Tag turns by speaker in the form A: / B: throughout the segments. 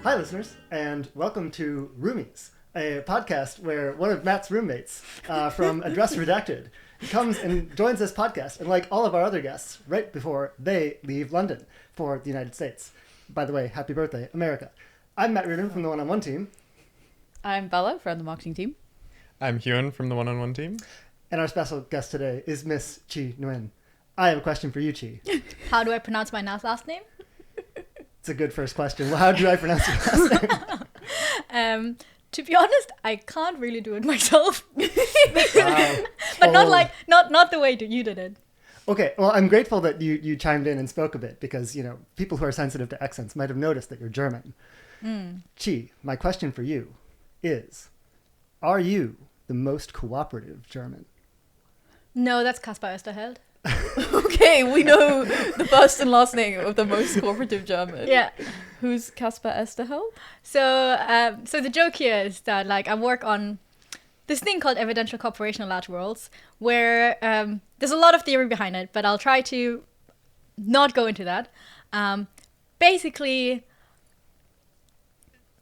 A: Hi, listeners, and welcome to Roomies, a podcast where one of Matt's roommates from Address Redacted comes and joins this podcast, and like all of our other guests, right before they leave London for the United States. By the way, happy birthday, America. I'm Matt Reardon from the One-on-One team.
B: I'm Bella from the marketing team.
C: I'm Huon from the One-on-One team.
A: And our special guest today is Miss Chi Nguyen. I have a question for you, Chi.
D: How do I pronounce my last name?
A: It's a good first question. Well, how do I pronounce your last name?
D: To be honest, I can't really do it myself.
A: Wow.
D: But not the way you did it.
A: Okay, well, I'm grateful that you chimed in and spoke a bit because, you know, people who are sensitive to accents might have noticed that you're German. Chi, my question for you is, are you the most cooperative German?
D: No, that's Kaspar Oesterheld.
B: Okay, we know the first and last name of the most cooperative German.
D: Yeah.
B: Who's Caspar Esterheld?
D: So the joke here is that I work on this thing called evidential cooperation in large worlds, where there's a lot of theory behind it, but I'll try to not go into that. Basically,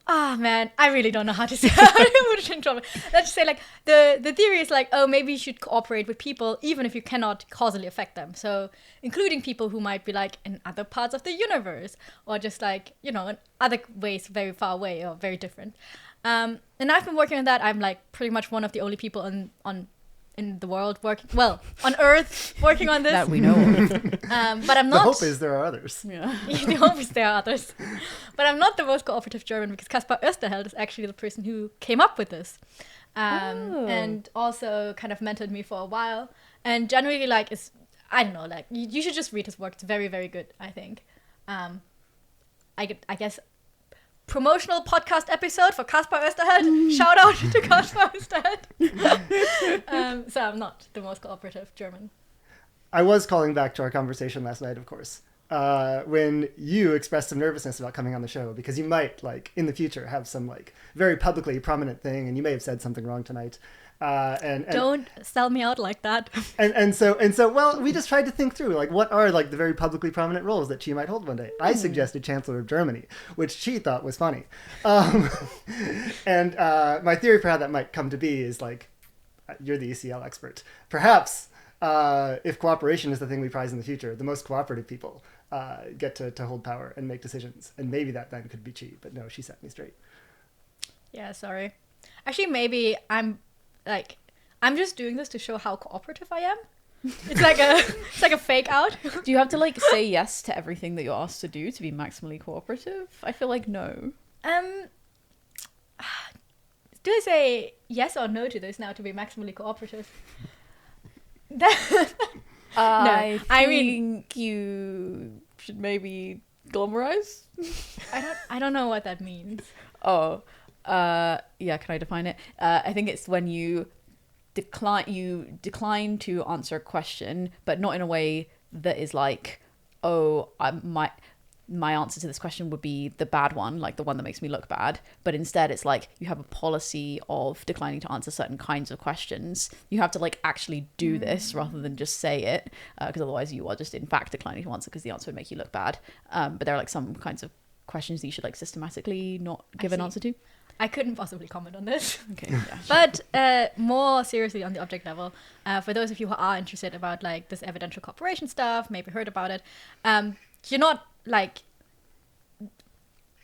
D: man, I really don't know how to say it. Let's just say the theory is maybe you should cooperate with people even if you cannot causally affect them. So including people who might be in other parts of the universe or just in other ways very far away or very different. And I've been working on that. I'm pretty much one of the only people in the world on Earth working on this.
B: That we know of.
D: But I'm not.
A: The hope is there are others.
B: Yeah.
D: The hope is there are others. But I'm not the most cooperative German because Kaspar Oesterheld is actually the person who came up with this. And also kind of mentored me for a while. And generally I don't know, you should just read his work. It's very, very good, I think. I guess promotional podcast episode for Kaspar Oesterheld. Shout out to Kaspar Oesterheld. So I'm not the most cooperative German.
A: I was calling back to our conversation last night, of course, when you expressed some nervousness about coming on the show because you might, in the future, have some, very publicly prominent thing, and you may have said something wrong tonight. And
D: don't sell me out like that.
A: And so, well, we just tried to think through, what are, the very publicly prominent roles that Chi might hold one day. I suggested Chancellor of Germany, which Chi thought was funny. And my theory for how that might come to be is, you're the ECL expert. Perhaps, if cooperation is the thing we prize in the future, the most cooperative people get to hold power and make decisions. And maybe that then could be Chi, but no, she set me straight.
D: Yeah, sorry. Actually, maybe I'm just doing this to show how cooperative I am. It's like a fake out.
B: Do you have to say yes to everything that you're asked to do to be maximally cooperative? I feel like no.
D: Do I say yes or no to this now to be maximally cooperative?
B: I think you should maybe glamorize.
D: I don't know what that means.
B: Yeah, can I define it? I think it's when you decline to answer a question, but not in a way that is my answer to this question would be the bad one, the one that makes me look bad. But instead it's you have a policy of declining to answer certain kinds of questions. You have to actually do this rather than just say it, because otherwise you are just in fact declining to answer because the answer would make you look bad. But there are some kinds of questions that you should systematically not give an answer to.
D: I couldn't possibly comment on this.
B: Okay. Yeah,
D: but more seriously on the object level, for those of you who are interested about this evidential cooperation stuff, maybe heard about it, you're not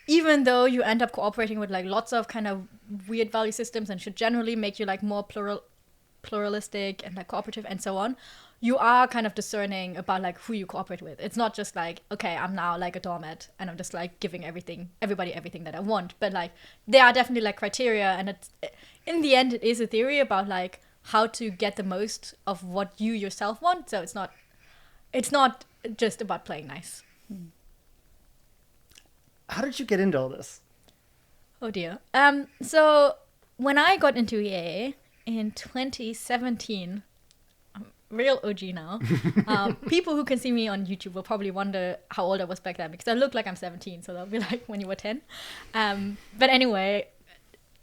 D: even though you end up cooperating with lots of kind of weird value systems and should generally make you more pluralistic and cooperative and so on, you are kind of discerning about who you cooperate with. It's not just okay, I'm now a doormat and I'm just giving everybody everything that I want. But there are definitely criteria, and it's in the end it is a theory about how to get the most of what you yourself want. So it's not just about playing nice.
A: How did you get into all this?
D: Oh dear. So when I got into EA in 2017, real OG now. People who can see me on YouTube will probably wonder how old I was back then because I look like I'm 17, so they'll be when you were 10. But anyway,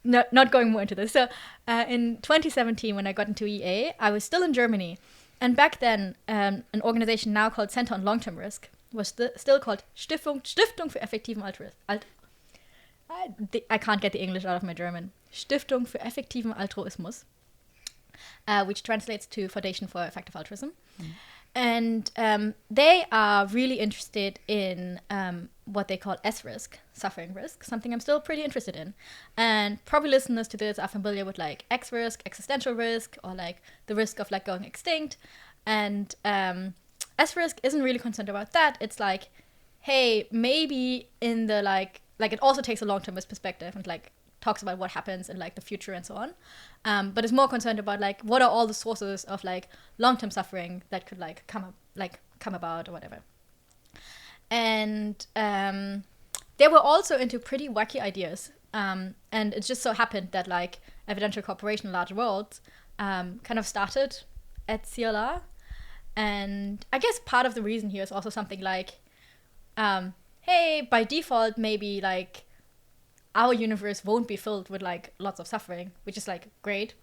D: not going more into this. So in 2017, when I got into EA, I was still in Germany. And back then, an organization now called Center on Long-Term Risk was still called Stiftung für effektiven Altruism. I can't get the English out of my German. Stiftung für effektiven Altruismus, which translates to Foundation for Effective Altruism. And they are really interested in what they call S-risk, suffering risk, something I'm still pretty interested in. And probably listeners to this are familiar with like X-risk, existential risk, or like the risk of like going extinct. And S-risk isn't really concerned about that. It's like, hey, maybe in the like it also takes a long-termist perspective and like talks about what happens in like the future and so on. But it's more concerned about like what are all the sources of like long-term suffering that could like come about or whatever. And they were also into pretty wacky ideas. And it just so happened that like evidential cooperation in large worlds kind of started at CLR. And I guess part of the reason here is also something like, hey, by default, maybe like our universe won't be filled with like lots of suffering, which is like great.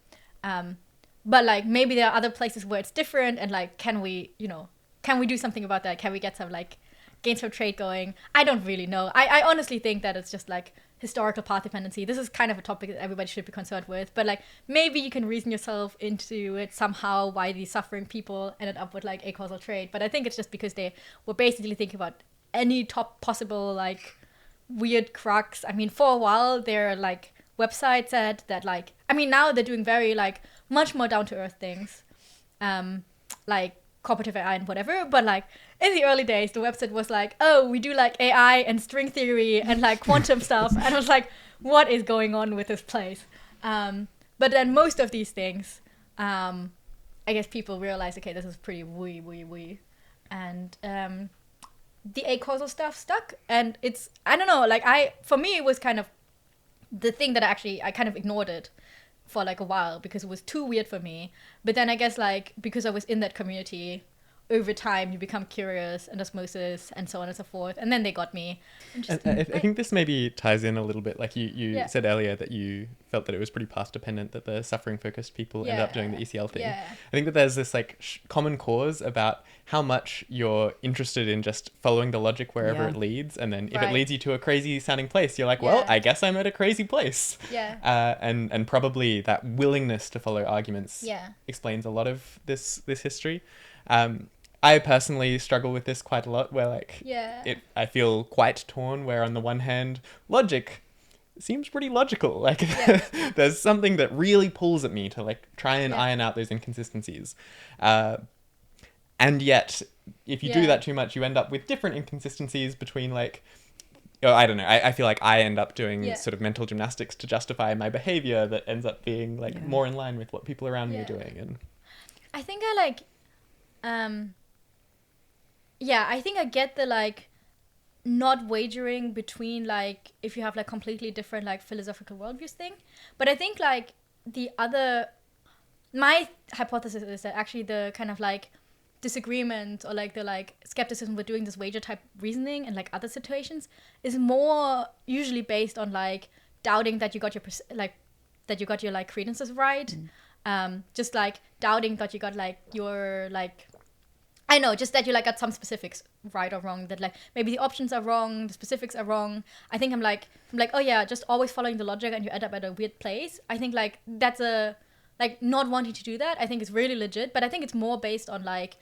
D: But like maybe there are other places where it's different, and like can we do something about that? Can we get some like gains from trade going? I don't really know. I honestly think that it's just like historical path dependency. This is kind of a topic that everybody should be concerned with, but like maybe you can reason yourself into it somehow why these suffering people ended up with like acausal trade. But I think it's just because they were basically thinking about any top possible like weird crux. I mean, for a while their like website said that like, I mean, now they're doing very like much more down to earth things, like cooperative AI and whatever, but like in the early days the website was like, oh, we do like AI and string theory and like quantum stuff, and I was like, what is going on with this place? But then most of these things, I guess people realized, okay, this is pretty wee, and the acausal stuff stuck. And it's, I don't know, like for me it was kind of the thing that I kind of ignored it for like a while because it was too weird for me. But then I guess like because I was in that community, over time you become curious and osmosis and so on and so forth, and then they got me.
C: And I think this maybe ties in a little bit, like you
D: Yeah.
C: said earlier that you felt that it was pretty path dependent, that the suffering focused people end up doing the ECL thing.
D: Yeah.
C: I think that there's this like common cause about how much you're interested in just following the logic wherever
B: Yeah.
C: it leads, and then if
D: Right.
C: it leads you to a crazy sounding place, you're like, well,
D: Yeah.
C: I guess I'm at a crazy place.
D: Yeah.
C: And probably that willingness to follow arguments
D: Yeah.
C: explains a lot of this history. I personally struggle with this quite a lot, where like
D: Yeah.
C: I feel quite torn, where on the one hand, logic seems pretty logical. Like
D: Yeah.
C: there's something that really pulls at me to like try and
D: Yeah.
C: iron out those inconsistencies. And yet, if you do
D: Yeah.
C: that too much, you end up with different inconsistencies between like, oh, I don't know. I feel like I end up doing
D: Yeah.
C: sort of mental gymnastics to justify my behavior that ends up being like
B: Yeah.
C: more in line with what people around me are
D: Yeah.
C: doing. And
D: I think I like, yeah, I think I get the like not wagering between like if you have like completely different like philosophical worldviews thing. But I think like my hypothesis is that actually the kind of like disagreement or like the like skepticism with doing this wager type reasoning and like other situations is more usually based on like doubting that you got your like credences right. Just like doubting that you got like your like, I know, just that you like got some specifics right or wrong, that like maybe the options are wrong, the specifics are wrong. I think I'm like, oh yeah, just always following the logic and you end up at a weird place. I think like that's a, like not wanting to do that, I think is really legit, but I think it's more based on like,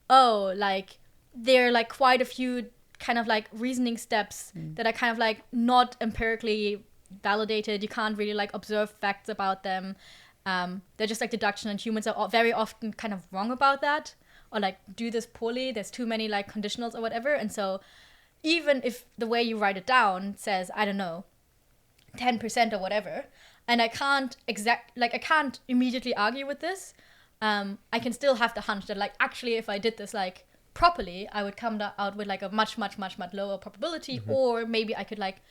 D: oh, like there are like quite a few kind of like reasoning steps that are kind of like not empirically validated. You can't really like observe facts about them. They're just like deduction, and humans are very often kind of wrong about that, or like do this poorly. There's too many like conditionals or whatever. And so even if the way you write it down says, I don't know, 10% or whatever, and I can't immediately argue with this, I can still have the hunch that like actually if I did this like properly, I would come out with like a much lower probability, or maybe I could like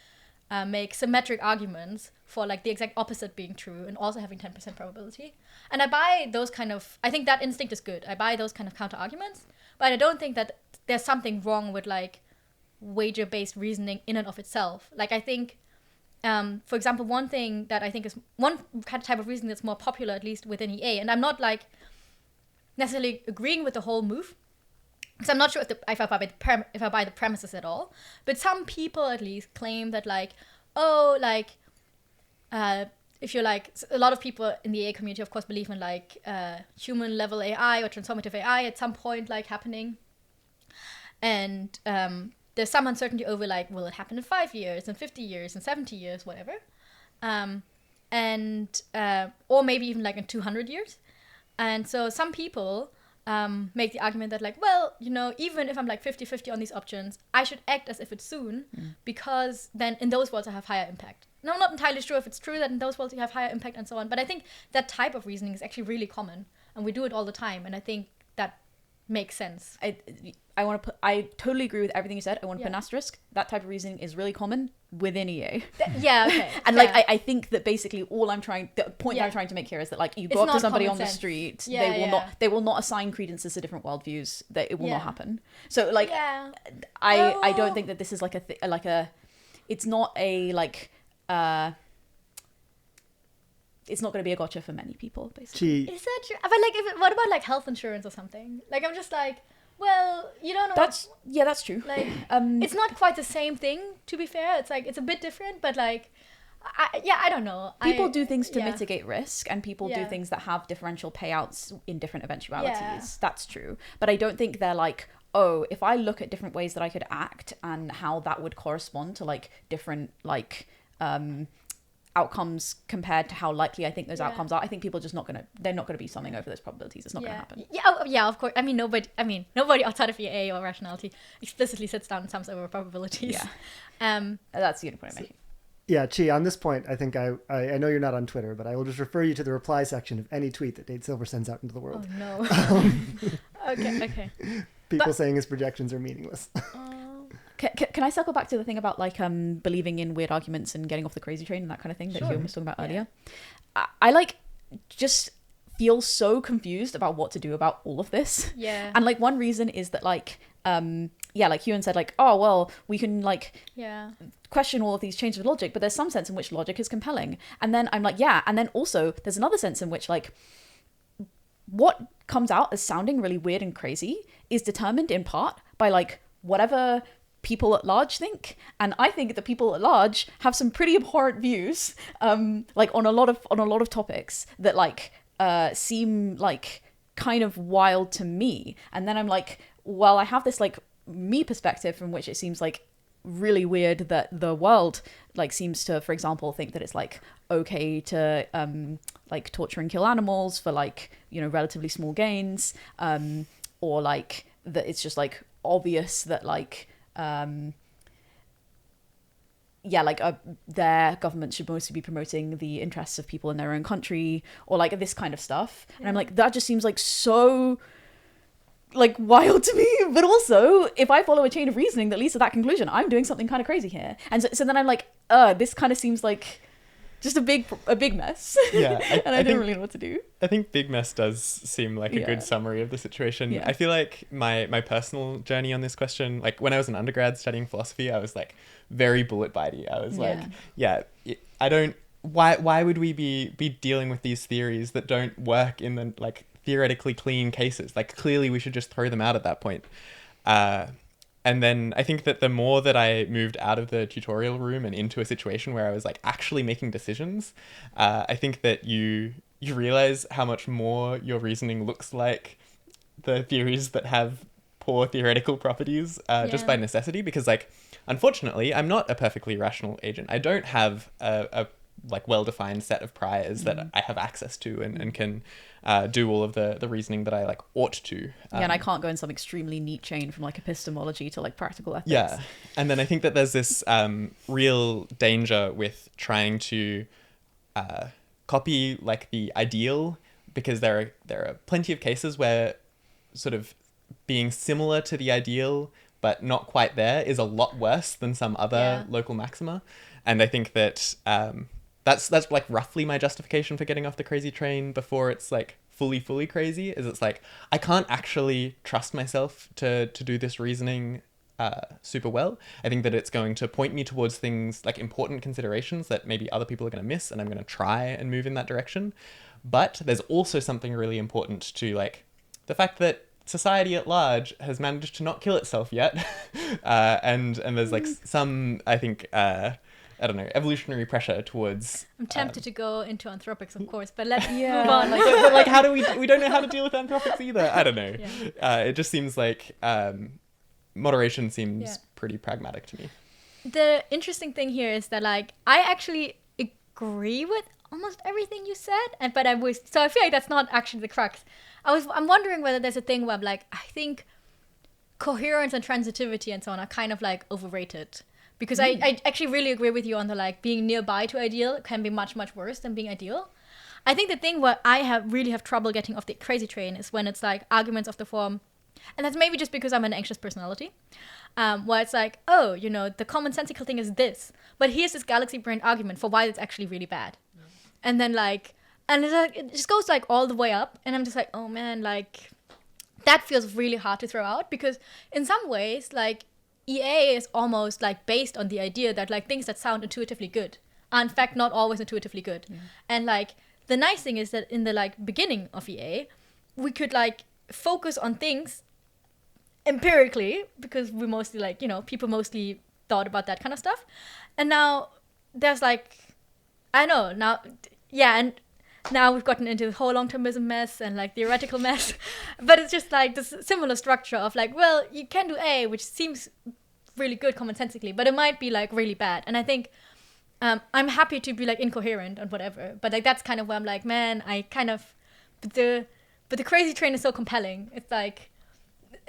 D: make symmetric arguments for like the exact opposite being true and also having 10% probability. And I buy those kind of, I think that instinct is good. I buy those kind of counter arguments, but I don't think that there's something wrong with like wager-based reasoning in and of itself. Like I think, for example, one thing that I think is one kind of type of reasoning that's more popular, at least within EA, and I'm not like necessarily agreeing with the whole move, because I'm not sure if I buy the premises at all, but some people at least claim that like, oh, like, if you're like, a lot of people in the AI community, of course, believe in like human level AI or transformative AI at some point, like happening. And there's some uncertainty over like, will it happen in 5 years, in 50 years, in 70 years, whatever. Or maybe even like in 200 years. And so some people make the argument that like, well, you know, even if I'm like 50-50 on these options, I should act as if it's soon, because then in those worlds I have higher impact. Now, I'm not entirely sure if it's true that in those worlds you have higher impact and so on, but I think that type of reasoning is actually really common, and we do it all the time, and I think that makes sense.
B: I totally agree with everything you said. I want to put an asterisk. That type of reasoning is really common within EA.
D: Yeah, okay.
B: And like I think that basically the point that I'm trying to make here is that like you go up to somebody on the street, they will not assign credences to different worldviews. That it will not happen. So like I don't think that this is like it's not a like it's not going to be a gotcha for many people, basically.
D: Is that true? But like, what about like health insurance or something? Like, I'm just like, well, you don't know.
B: That's true.
D: Like, it's not quite the same thing, to be fair. It's like, it's a bit different, but like, I don't know.
B: People do things to mitigate risk, and people do things that have differential payouts in different eventualities. Yeah. That's true. But I don't think they're like, oh, if I look at different ways that I could act and how that would correspond to like different like outcomes compared to how likely I think those outcomes are, I think people are just they're not gonna be summing over those probabilities. It's not gonna happen.
D: Yeah, of course. I mean, nobody outside of EA or rationality explicitly sits down and sums over probabilities.
B: That's the only point I'm making.
A: Yeah, Chi, on this point, I think I know you're not on Twitter, but I will just refer you to the reply section of any tweet that Nate Silver sends out into the world.
D: Oh no. Okay.
A: People saying his projections are meaningless.
B: Can I circle back to the thing about like believing in weird arguments and getting off the crazy train and that kind of thing that Huon was talking about earlier? I like just feel so confused about what to do about all of this.
D: Yeah.
B: And like one reason is that like like Huon said, like, oh well, we can like question all of these changes of logic, but there's some sense in which logic is compelling. And then I'm like, and then also there's another sense in which like what comes out as sounding really weird and crazy is determined in part by like whatever people at large think, and I think that people at large have some pretty abhorrent views like on a lot of topics that like seem like kind of wild to me. And then I'm like, well, I have this like me perspective from which it seems like really weird that the world like seems to, for example, think that it's like okay to like torture and kill animals for like, you know, relatively small gains, or like that it's just like obvious that like their government should mostly be promoting the interests of people in their own country, or like this kind of stuff. And I'm like, that just seems like so like wild to me. But also, if I follow a chain of reasoning that leads to that conclusion, I'm doing something kind of crazy here. And so then I'm like, this kind of seems like just a big mess. Yeah. I don't really know what to do.
C: I think big mess does seem like a good summary of the situation. I feel like my personal journey on this question, like when I was an undergrad studying philosophy, I was like very bullet bitey. I was like, I don't, why would we be dealing with these theories that don't work in the like theoretically clean cases? Like clearly we should just throw them out at that point. And then I think that the more that I moved out of the tutorial room and into a situation where I was like actually making decisions, I think that you realize how much more your reasoning looks like the theories that have poor theoretical properties just by necessity. Because like, unfortunately, I'm not a perfectly rational agent. I don't have a like well-defined set of priors that I have access to and can do all of the reasoning that I like ought to.
B: And I can't go in some extremely neat chain from like epistemology to like practical ethics.
C: Yeah. And then I think that there's this real danger with trying to copy like the ideal, because there are plenty of cases where sort of being similar to the ideal but not quite there is a lot worse than some other local maxima. And I think that that's like roughly my justification for getting off the crazy train before it's like fully crazy, is it's like I can't actually trust myself to do this reasoning super well. I think that it's going to point me towards things like important considerations that maybe other people are going to miss, and I'm going to try and move in that direction. But there's also something really important to like the fact that society at large has managed to not kill itself yet. And there's like some, I think, I don't know, evolutionary pressure towards.
D: I'm tempted to go into anthropics, of course, but let's move
B: Yeah.
D: on.
C: But like, how do we don't know how to deal with anthropics either. I don't know.
D: Yeah.
C: It just seems like moderation seems
D: Yeah.
C: pretty pragmatic to me.
D: The interesting thing here is that like I actually agree with almost everything you said, but I feel like that's not actually the crux. I'm wondering whether there's a thing where I'm like, I think coherence and transitivity and so on are kind of like overrated, because I actually really agree with you on the like being nearby to ideal can be much worse than being ideal. I think the thing where I really have trouble getting off the crazy train is when it's like arguments of the form, and that's maybe just because I'm an anxious personality, where it's like, oh, you know, the commonsensical thing is this, but here's this galaxy brain argument for why it's actually really bad. And then like, and it's like, it just goes like all the way up, and I'm just like, oh man, like that feels really hard to throw out, because in some ways like EA is almost like based on the idea that like things that sound intuitively good are in fact not always intuitively good. And like the nice thing is that in the like beginning of EA we could like focus on things empirically, because we mostly like, you know, people mostly thought about that kind of stuff, and now there's like, I know now, yeah, and now we've gotten into the whole long-termism mess and like theoretical mess, but it's just like this similar structure of like, well, you can do A, which seems really good commonsensically, but it might be like really bad. And I think I'm happy to be like incoherent and whatever, but like that's kind of where I'm like, man, I kind of, but the crazy train is so compelling. It's like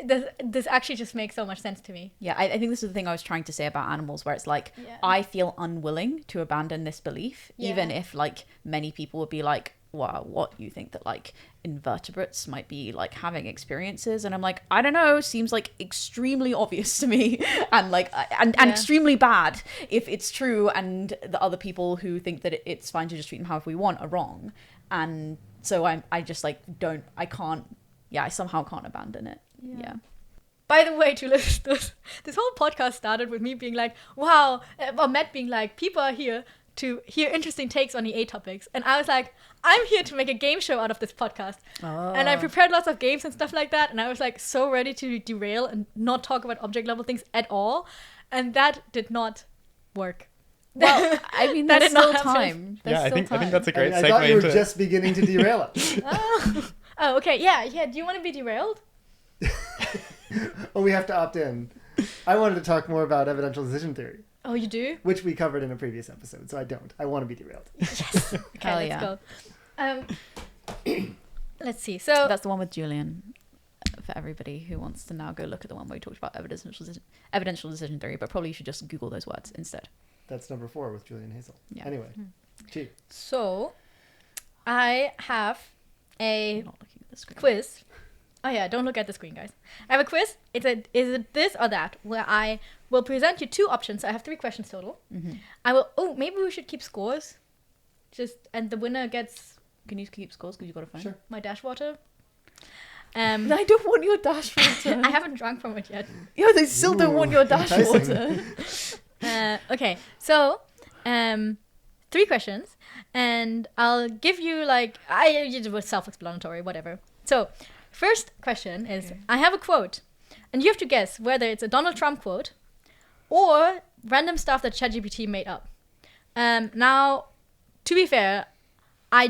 D: this actually just makes so much sense to me.
B: Yeah, I think this is the thing I was trying to say about animals, where it's like, I feel unwilling to abandon this belief, even if like many people would be like, wow, what, you think that like invertebrates might be like having experiences? And I'm like, I don't know, seems like extremely obvious to me, and like and extremely bad if it's true, and the other people who think that it's fine to just treat them however we want are wrong. And so I just like I somehow can't abandon it. Yeah.
D: By the way, to listeners, this whole podcast started with me being like, wow, or Matt being like, people are here to hear interesting takes on EA topics. And I was like, I'm here to make a game show out of this podcast. And I prepared lots of games and stuff like that. And I was like so ready to derail and not talk about object level things at all. And that did not work.
B: Well, I mean, there's still time.
C: I think that's a great segue.
A: I thought you were
C: into
A: just beginning to derail it.
D: Oh, okay. Yeah. Do you want to be derailed?
A: Oh, we have to opt in. I wanted to talk more about evidential decision theory.
D: Oh, you do?
A: Which we covered in a previous episode, so I don't. I want to be derailed.
D: Yes. Okay,
B: Hell
D: let's
B: yeah.
D: go. Let's see. So
B: that's the one with Julian. For everybody who wants to now go look at the one where we talked about evidential decision theory, but probably you should just Google those words instead.
A: That's number 4 with Julian Hazel.
B: Yeah.
A: Anyway, Chi.
D: So I have a
B: Not looking at the screen.
D: quiz. Oh yeah, don't look at the screen, guys. I have a quiz. Is it this or that? Where I will present you 2 options. I have 3 questions total.
B: Mm-hmm.
D: I will. Oh, maybe we should keep scores. And the winner gets.
B: Can you keep scores because you got a phone?
A: Sure.
D: My dash water.
B: I don't want your dash water.
D: I haven't drunk from it yet.
B: Yeah, they still don't want your dash
A: enticing.
B: water.
D: Okay, so 3 questions, and I'll give you like it was self-explanatory, whatever. So, first question is: I have a quote, and you have to guess whether it's a Donald Trump quote or random stuff that ChatGPT made up. Now, to be fair, I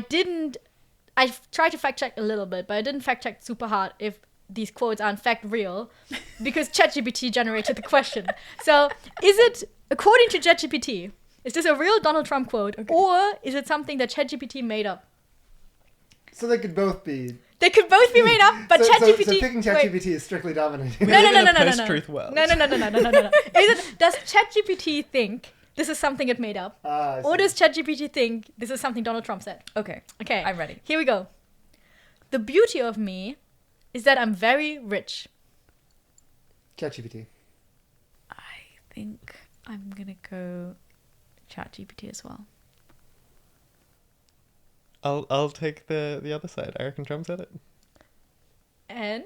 D: tried to fact check a little bit, but I didn't fact check super hard if these quotes are in fact real, because ChatGPT generated the question. So, is it, according to ChatGPT, is this a real Donald Trump quote, or is it something that ChatGPT made up?
A: So they could both be.
D: They could both be made up, but ChatGPT.
A: So picking ChatGPT is strictly dominating.
D: No.
C: Post-truth world.
D: No. Does ChatGPT think this is something it made up, or does ChatGPT think this is something Donald Trump said?
B: Okay, I'm ready.
D: Here we go. The beauty of me is that I'm very rich.
A: ChatGPT.
B: I think I'm gonna go ChatGPT as well.
C: I'll take the other side. I reckon Trump said it.
D: And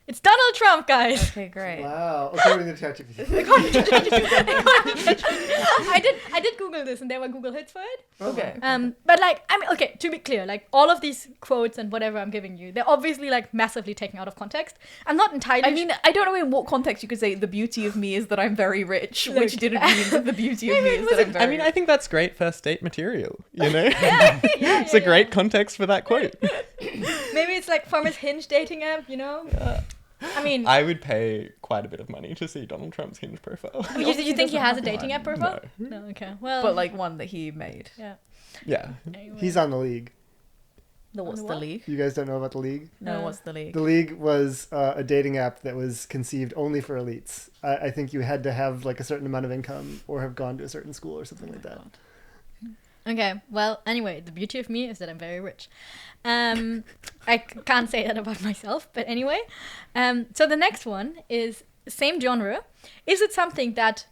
D: It's Donald Trump, guys.
B: Okay, great.
A: Wow. According to ChatGPT.
D: I did Google this, and there were Google hits for it.
B: Okay.
D: But like, I mean, okay, to be clear, like all of these quotes and whatever I'm giving you, they're obviously like massively taken out of context. I'm not entirely.
B: I mean, I don't know in what context you could say the beauty of me is that I'm very rich, which didn't mean that the beauty of me is that I'm very
C: I mean, I think that's great first date material, you know?
D: yeah,
C: It's a great context for that quote.
D: Maybe it's like from his Hinge dating app, you know? I mean,
C: I would pay quite a bit of money to see Donald Trump's Hinge profile.
D: you think he has a
B: have
D: dating
B: one.
D: app profile? No. Okay. Well,
B: but like one that he made.
D: yeah.
C: Yeah.
D: Anyway.
A: He's on The League.
B: What's
D: On
B: the
D: what?
B: league?
A: You guys don't know about The League?
B: No,
D: No.
B: what's the league?
A: The League was a dating app that was conceived only for elites. I think you had to have like a certain amount of income or have gone to a certain school or something like that.
D: Okay, well, anyway, the beauty of me is that I'm very rich. I can't say that about myself, but anyway. So the next one is same genre. Is it something that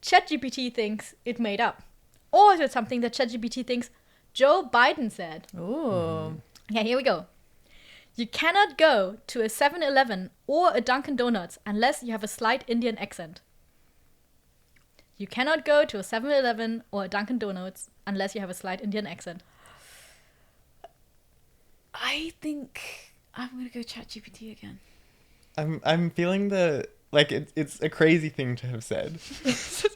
D: ChatGPT thinks it made up? Or is it something that ChatGPT thinks Joe Biden said?
B: Ooh.
D: Yeah, here we go. You cannot go to a 7-Eleven or a Dunkin' Donuts unless you have a slight Indian accent. You cannot go to a 7-Eleven or a Dunkin' Donuts unless you have a slight Indian accent.
B: I think I'm gonna go ChatGPT again.
C: I'm feeling it's a crazy thing to have said.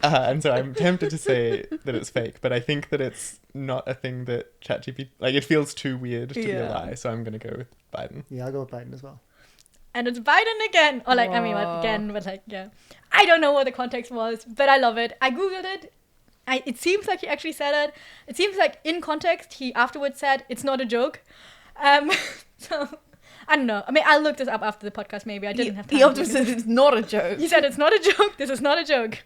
C: And so I'm tempted to say that it's fake, but I think that it's not a thing that ChatGPT, like it feels too weird to be a lie, so I'm going to go with Biden.
A: Yeah, I'll go with Biden as well.
D: And it's Biden again. Or like, I mean,
B: Whoa.
D: again, but like, yeah. I don't know what the context was, but I love it. I Googled it. It seems like he actually said it. It seems like in context, he afterwards said, it's not a joke. So, I don't know. I mean, I'll look this up after the podcast, maybe. I didn't have time.
B: He optimist said it's not a joke.
D: He said, it's not a joke. This is not a joke.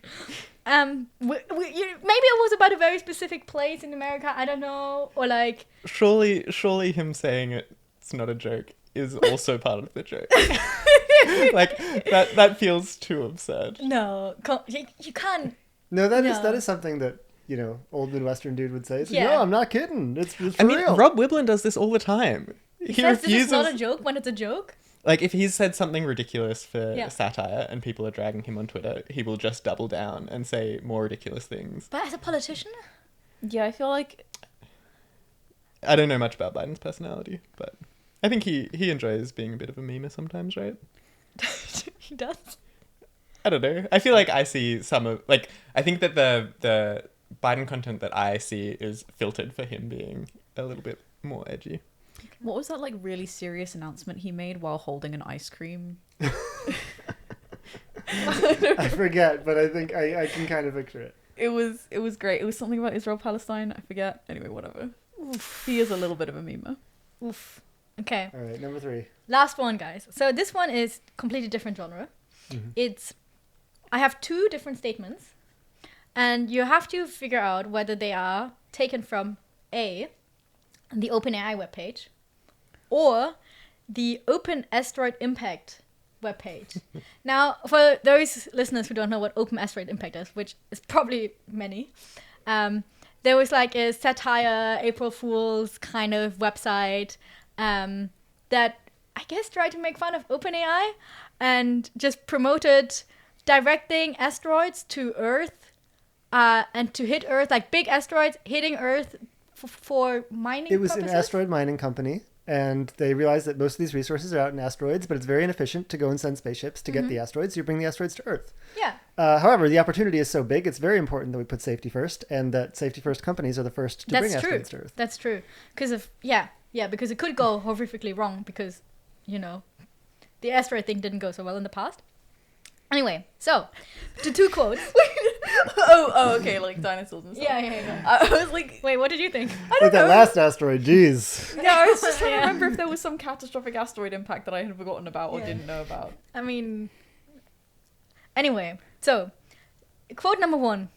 D: Maybe it was about a very specific place in America. I don't know. Or like...
C: Surely him saying it's not a joke is also part of the joke. Like, that feels too absurd.
D: No. You can't...
A: No, that is
D: No.
A: something that, you know, old Midwestern dude would say. It's like,
D: Yeah.
A: no, I'm not kidding. It's for
C: I mean,
A: real.
C: Rob Whiblin does this all the time.
D: He says this is not a joke when it's a joke.
C: Like, if he's said something ridiculous for
D: Yeah.
C: satire and people are dragging him on Twitter, he will just double down and say more ridiculous things.
D: But as a politician?
B: Yeah, I feel like
C: I don't know much about Biden's personality, but I think he enjoys being a bit of a memer sometimes, right?
D: He does.
C: I don't know. I feel like I see some of... Like, I think that the Biden content that I see is filtered for him being a little bit more edgy.
B: what was that like really serious announcement he made while holding an ice cream?
A: I forget, but I think I can kind of picture it.
B: It was great. It was something about Israel Palestine. I forget. Anyway, whatever. He is a little bit of a memer.
D: Oof. Okay.
A: All right, number 3.
D: Last one, guys. So this one is completely different genre. I have 2 different statements, and you have to figure out whether they are taken from A, the OpenAI webpage, or the Open Asteroid Impact webpage. Now, for those listeners who don't know what Open Asteroid Impact is, which is probably many, there was like a satire, April Fool's kind of website that I guess tried to make fun of OpenAI and just promoted directing asteroids to Earth and to hit Earth, like big asteroids hitting Earth for mining
A: It was
D: purposes.
A: an asteroid mining company, and they realized that most of these resources are out in asteroids, but it's very inefficient to go and send spaceships to get the asteroids. So you bring the asteroids to Earth.
D: Yeah.
A: However, the opportunity is so big, it's very important that we put safety first, and that safety first companies are the first to bring
D: That's true.
A: asteroids to Earth.
D: That's true. Because of because it could go horrifically wrong because, you know, the asteroid thing didn't go so well in the past. Anyway, so the 2 quotes.
B: oh, okay, like dinosaurs and stuff.
D: Yeah.
B: I was like,
D: Wait, what did you think?
A: Like that last asteroid, jeez.
B: yeah, I was just trying to
D: Yeah.
B: remember if there was some catastrophic asteroid impact that I had forgotten about or
D: Yeah.
B: didn't know about.
D: I mean, anyway, so quote number 1.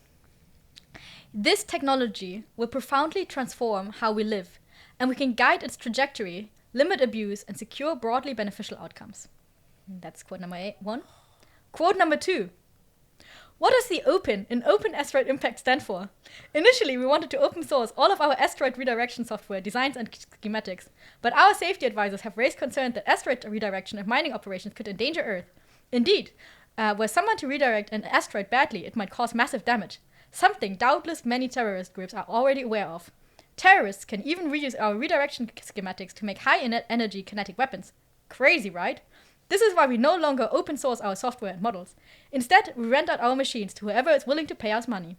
D: This technology will profoundly transform how we live, and we can guide its trajectory, limit abuse, and secure broadly beneficial outcomes. That's quote number 1. Quote number 2. What does the open in Open Asteroid Impact stand for? Initially, we wanted to open source all of our asteroid redirection software, designs and schematics, but our safety advisors have raised concern that asteroid redirection and mining operations could endanger Earth. Indeed, were someone to redirect an asteroid badly, it might cause massive damage, something doubtless many terrorist groups are already aware of. Terrorists can even reuse our redirection schematics to make high-energy kinetic weapons. Crazy, right? This is why we no longer open source our software and models. Instead, we rent out our machines to whoever is willing to pay us money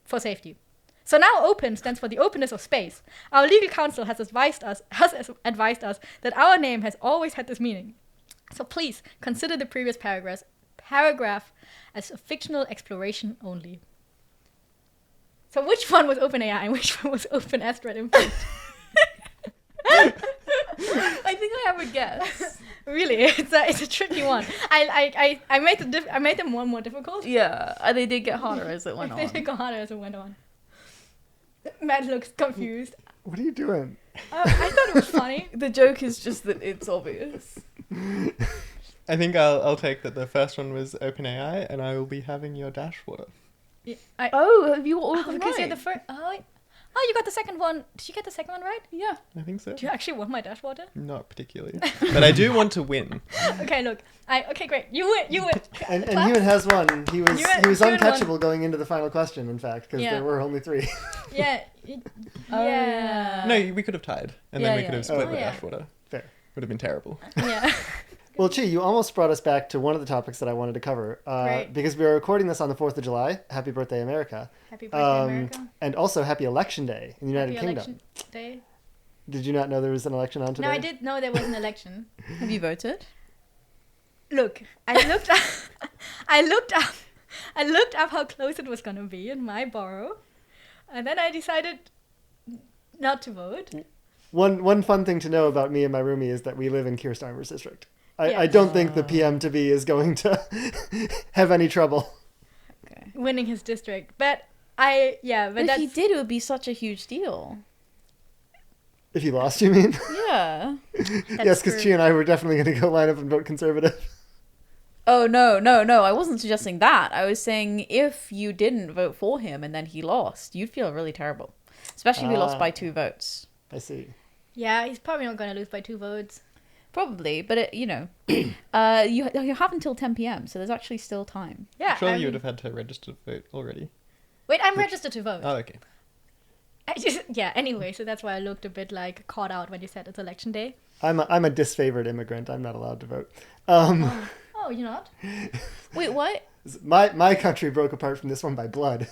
D: for safety. So now open stands for the openness of space. Our legal counsel has advised us that our name has always had this meaning. So please consider the previous paragraph as a fictional exploration only. So which one was OpenAI and which one was Open Asteroid Impact?
B: I think I have a guess.
D: Really, it's a tricky one. I made them one more difficult.
B: Yeah, they did get harder as it went on.
D: They did go harder as it went on. Matt looks confused.
A: What are you doing?
D: I thought it was funny.
B: The joke is just that it's obvious.
C: I think I'll take that the first one was OpenAI, and I will be having your dash water.
D: Yeah,
B: have you all of them
D: because
B: right?
D: you're the first. Oh, you got the second one. Did you get the second one right?
B: Yeah.
C: I think so.
D: Do you actually want my dash water?
C: Not particularly. But I do want to win.
D: Okay, look. Okay, great. You win.
A: And Huon has one. He was
D: Huon
A: uncatchable going into the final question, in fact, because
D: Yeah.
A: there were only 3.
D: Yeah. Yeah.
C: No, we could have tied, and
B: Yeah,
C: then we
B: yeah.
C: could have split
A: Oh,
C: the
D: yeah.
C: dash water.
A: Fair.
C: Would have been terrible.
D: Yeah.
A: Well, Chi, you almost brought us back to one of the topics that I wanted to cover.
D: Great.
A: Because we are recording this on the 4th of July. Happy birthday, America.
D: Happy birthday, America.
A: And also happy election day in the United
D: Happy
A: Kingdom.
D: election day.
A: Did you not know there was an election on today?
D: No, I did know there was an election.
B: Have you voted?
D: Look, I looked up how close it was going to be in my borough, and then I decided not to vote.
A: One fun thing to know about me and my roomie is that we live in Keir Starmer's district. I
D: Yeah.
A: don't think the PM to be is going to have any trouble.
B: Okay.
D: Winning his district, but but
B: But
D: that's
B: if he did, it would be such a huge deal.
A: If he lost, you mean?
B: Yeah.
A: Yes, because Chi and I were definitely going to go line up and vote Conservative.
B: Oh, no. I wasn't suggesting that. I was saying if you didn't vote for him and then he lost, you'd feel really terrible. Especially if he lost by 2 votes.
A: I see.
D: Yeah, he's probably not going to lose by 2 votes.
B: Probably, but you have until 10 p.m, so there's actually still time.
D: Yeah.
C: Surely you would have had to register to vote already.
D: Wait, I'm registered to vote.
C: Oh, okay.
D: Anyway, so that's why I looked a bit like caught out when you said it's election day.
A: I'm a disfavored immigrant. I'm not allowed to vote.
D: Oh, you're not?
B: Wait, what?
A: My country broke apart from this one by blood.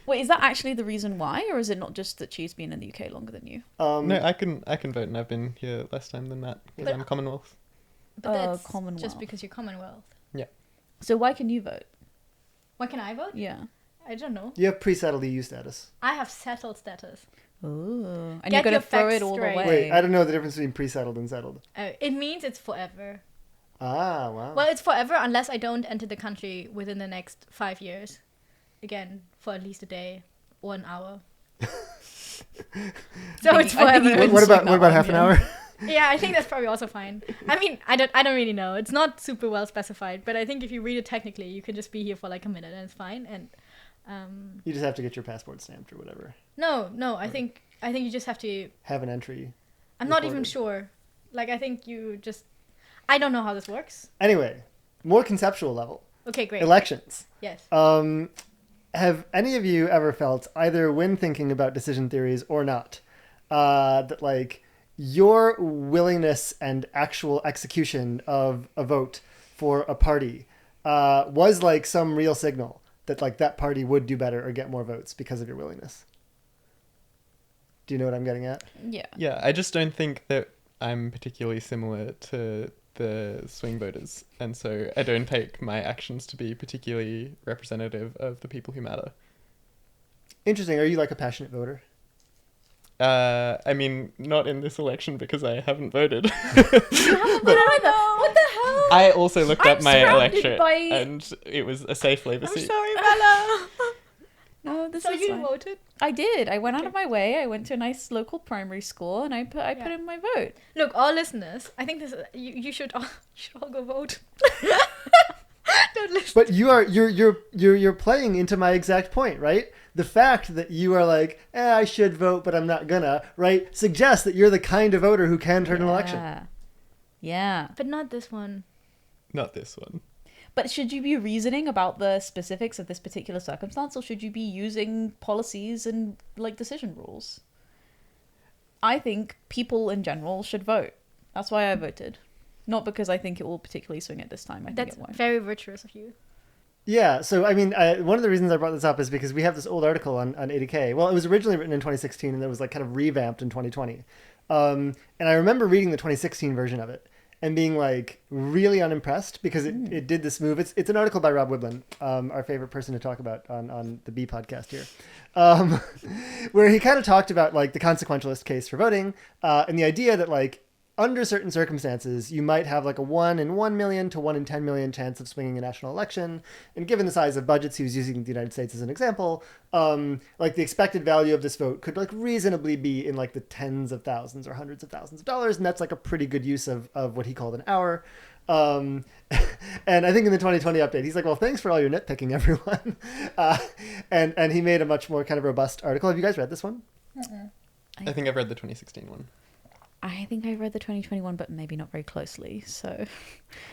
B: Wait, is that actually the reason why, or is it not just that she's been in the UK longer than you?
C: No, I can vote, and I've been here less time than that because
D: But-
C: I'm Commonwealth.
D: But that's
B: Commonwealth.
D: just because you're Commonwealth.
B: So why can you vote?
D: Why can I vote?
B: Yeah.
D: I don't know.
A: You have pre-settled EU status.
D: I have settled status.
B: Oh. And
D: Get
B: you're going
D: your
B: to throw
D: facts
B: it all
D: straight.
B: the way.
A: Wait, I don't know the difference between pre-settled and settled.
D: It means it's forever.
A: Ah, wow.
D: Well, it's forever unless I don't enter the country within the next 5 years. Again, for at least a day or an hour. So it's
B: I think you
D: forever.
B: would
A: What
B: swing
A: about
B: that one,
A: half an
B: yeah.
A: hour?
D: Yeah, I think that's probably also fine. I mean, I don't really know. It's not super well specified, but I think if you read it technically, you can just be here for like a minute and it's fine. And
A: You just have to get your passport stamped or whatever.
D: no, I think you just have to.
A: Have an entry.
D: I'm not even
A: recorded.
D: sure. Like, I think you just. I don't know how this works.
A: Anyway, more conceptual level.
D: Okay, great.
A: Elections.
D: Yes.
A: Have any of you ever felt, either when thinking about decision theories or not, that like your willingness and actual execution of a vote for a party was like some real signal that like that party would do better or get more votes because of your willingness? Do you know what I'm getting at?
B: Yeah.
C: Yeah, I just don't think that I'm particularly similar to the swing voters, and so I don't take my actions to be particularly representative of the people who matter.
A: Interesting. Are you like a passionate voter?
C: I mean, not in this election because I haven't voted.
B: What the hell?
C: I also looked
B: I'm
C: up my
B: surrounded
C: electorate,
B: by-
C: and it was a safe Labour
D: I'm
C: seat.
D: sorry, Bella.
B: No, this
D: So
B: is
D: you
B: fine.
D: voted?
B: I did. I went out of my way. I went to a nice local primary school and I put in my vote.
D: Look, all listeners, I think this you should all go vote. Don't listen.
A: But you're playing into my exact point, right? The fact that you are like, I should vote, but I'm not gonna, right, suggests that you're the kind of voter who can turn an election.
B: Yeah.
D: But not this one.
C: Not this one.
B: But should you be reasoning about the specifics of this particular circumstance, or should you be using policies and like decision rules? I think people in general should vote. That's why I voted. Not because I think it will particularly swing it this time. I think
D: That's
B: it won't.
D: very virtuous of you.
A: Yeah, so I mean, one of the reasons I brought this up is because we have this old article on 80K. Well, it was originally written in 2016 and it was like kind of revamped in 2020. And I remember reading the 2016 version of it and being like really unimpressed because it did this move. It's an article by Rob Wiblin, our favorite person to talk about on the B podcast here, where he kind of talked about like the consequentialist case for voting and the idea that like under certain circumstances, you might have like a 1 in 1 million to 1 in 10 million chance of swinging a national election. And given the size of budgets, he was using the United States as an example, like the expected value of this vote could like reasonably be in like the tens of thousands or hundreds of thousands of dollars. And that's like a pretty good use of what he called an hour. And I think in the 2020 update, he's like, well, thanks for all your nitpicking, everyone. And he made a much more kind of robust article. Have you guys read this one?
C: I think I've read the 2016 one.
B: I think I read the 2021, but maybe not very closely. So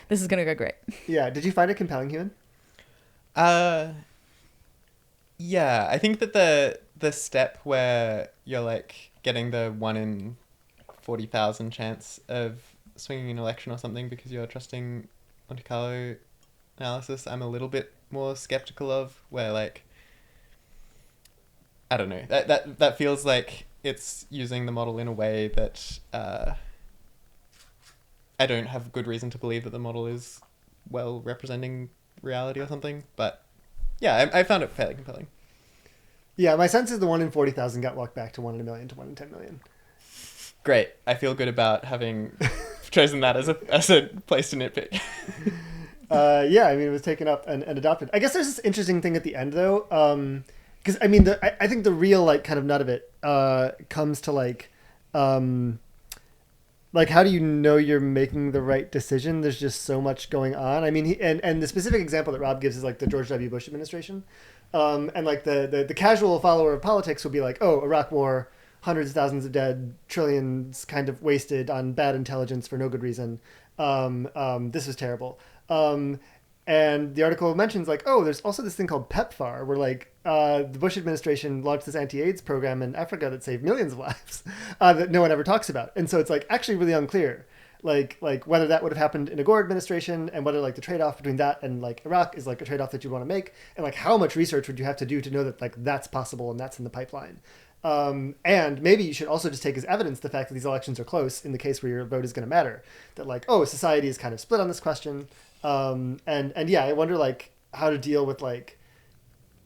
B: this is going to go great.
A: Yeah. Did you find it compelling, Huon?
C: Yeah, I think that the step where you're like getting the 1 in 40,000 chance of swinging an election or something because you're trusting Monte Carlo analysis, I'm a little bit more skeptical of, where like, I don't know, that feels like it's using the model in a way that I don't have good reason to believe that the model is well representing reality or something. But yeah, I found it fairly compelling.
A: Yeah, my sense is the 1 in 40,000 got walked back to 1 in a million to 1 in 10 million.
C: Great. I feel good about having chosen that as a place to nitpick.
A: Yeah, I mean, it was taken up and adopted. I guess there's this interesting thing at the end, though, because I mean, I think the real like kind of nut of it comes to like how do you know you're making the right decision? There's just so much going on. I mean, and the specific example that Rob gives is like the George W. Bush administration, and like the casual follower of politics will be like, oh, Iraq War, hundreds of thousands of dead, trillions kind of wasted on bad intelligence for no good reason. This was terrible. And the article mentions like, oh, there's also this thing called PEPFAR, where like the Bush administration launched this anti-AIDS program in Africa that saved millions of lives that no one ever talks about. And so it's like actually really unclear, like whether that would have happened in a Gore administration and whether like the trade-off between that and like Iraq is like a trade-off that you want to make, and like how much research would you have to do to know that like that's possible and that's in the pipeline. And maybe you should also just take as evidence the fact that these elections are close in the case where your vote is going to matter. That like, oh, society is kind of split on this question. And yeah, I wonder like how to deal with like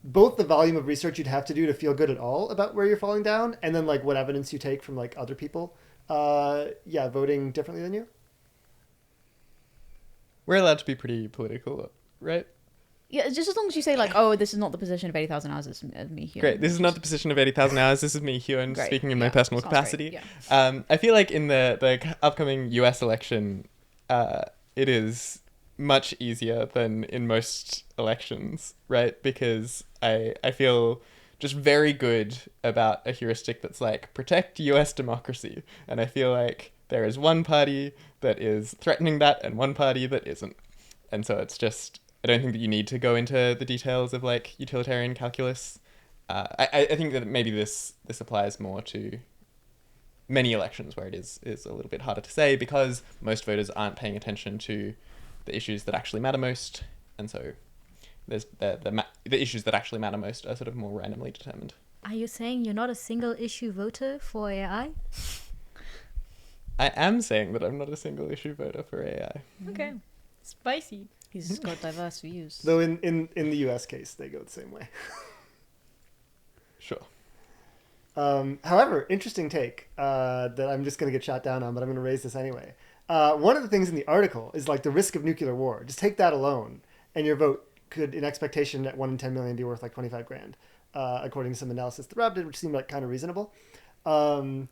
A: both the volume of research you'd have to do to feel good at all about where you're falling down, and then like what evidence you take from like other people, voting differently than you.
C: We're allowed to be pretty political, right?
B: Yeah, just as long as you say like, oh, this is not the position of 80,000 hours, it's me, Huon.
C: Great. This is not the position of 80,000 hours. This is me, Huon, speaking in my personal capacity.
B: Great, yeah.
C: I feel like in the upcoming US election, it is much easier than in most elections, right? Because I feel just very good about a heuristic that's like, protect US democracy. And I feel like there is one party that is threatening that and one party that isn't. And so it's just, I don't think that you need to go into the details of like utilitarian calculus. I think that maybe this applies more to many elections where it is a little bit harder to say because most voters aren't paying attention to the issues that actually matter most, and so there's the issues that actually matter most are sort of more randomly determined.
D: Are you saying you're not a single issue voter for AI?
C: I am saying that I'm not a single issue voter for AI.
D: Okay, spicy.
B: He's got diverse views.
A: Though in the US case, they go the same way.
C: Sure.
A: However, interesting take that I'm just going to get shot down on, but I'm going to raise this anyway. One of the things in the article is like the risk of nuclear war. Just take that alone, and your vote could, in expectation, at 1 in 10 million, be worth like 25 grand, according to some analysis that Rob did, which seemed like kind of reasonable. Scott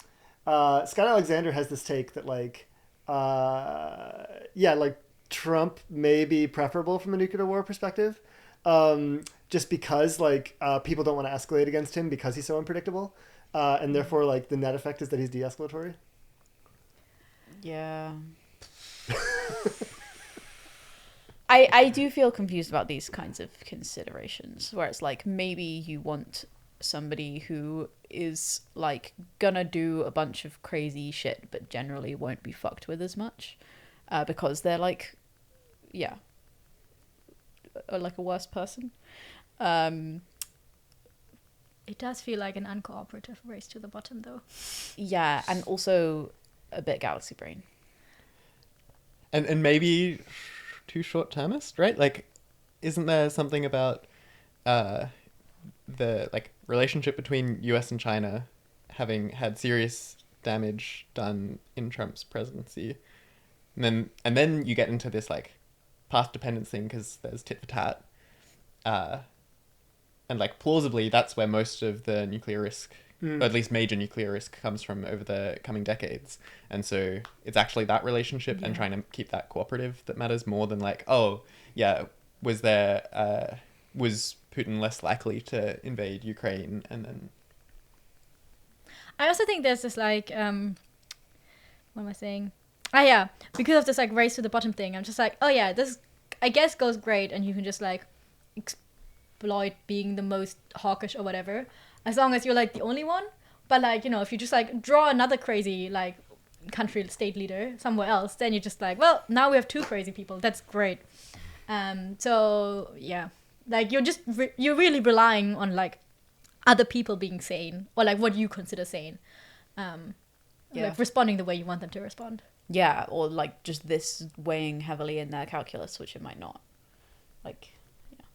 A: Alexander has this take that like, Trump may be preferable from a nuclear war perspective, just because like people don't want to escalate against him because he's so unpredictable, and therefore like the net effect is that he's de-escalatory.
B: Yeah. I do feel confused about these kinds of considerations where it's like maybe you want somebody who is like gonna do a bunch of crazy shit but generally won't be fucked with as much because they're like like a worse person.
D: It does feel like an uncooperative race to the bottom though.
B: Yeah, and also a bit galaxy brain.
C: And maybe too short-termist, right? Like, isn't there something about the like relationship between US and China having had serious damage done in Trump's presidency, and then you get into this like path dependence thing because there's tit for tat, and like plausibly that's where most of the nuclear risk, or at least major nuclear risk, comes from over the coming decades. And so it's actually that relationship and trying to keep that cooperative that matters more than like, oh yeah, was Putin less likely to invade Ukraine? And then
D: I also think there's this like what am I saying? Yeah, because of this like race to the bottom thing, I'm just like, oh yeah, this I guess goes great, and you can just like exploit being the most hawkish or whatever, as long as you're like the only one. But like, you know, if you just like draw another crazy like country state leader somewhere else, then you're just like, well, now we have two crazy people. That's great. So yeah, like you're really relying on like other people being sane, or like what you consider sane, like responding the way you want them to respond.
B: Yeah, or like just this weighing heavily in their calculus, which it might not. Like, yeah.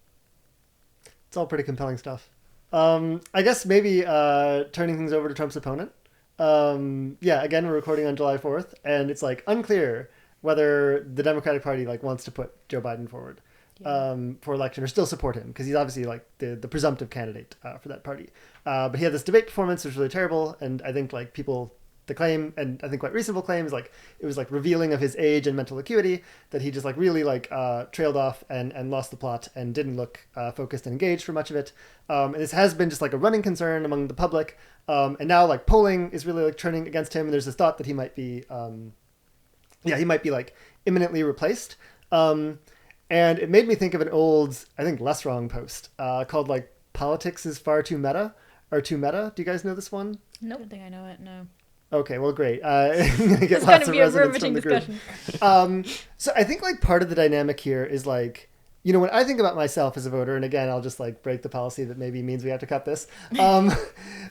A: It's all pretty compelling stuff. I guess maybe turning things over to Trump's opponent. Again, we're recording on July 4th, and it's like unclear whether the Democratic Party like wants to put Joe Biden forward for election or still support him, because he's obviously like the presumptive candidate for that party. But he had this debate performance, which was really terrible, and I think like the claim, and I think quite reasonable claim, is like it was like revealing of his age and mental acuity, that he just like really like trailed off and lost the plot and didn't look focused and engaged for much of it. And this has been just like a running concern among the public. And now like polling is really like turning against him. And there's this thought that he might be, he might be like imminently replaced. And it made me think of an old, I think less wrong post called like "Politics is far too meta" or "too meta." Do you guys know this one?
B: Nope. I don't think I know it. No.
A: Okay, well, great. I'm going to get
D: It's
A: lots
D: going to
A: of
D: be a
A: resonance from
D: riveting
A: the group.
D: discussion.
A: So I think like part of the dynamic here is like, you know, when I think about myself as a voter, and again, I'll just like break the policy that maybe means we have to cut this.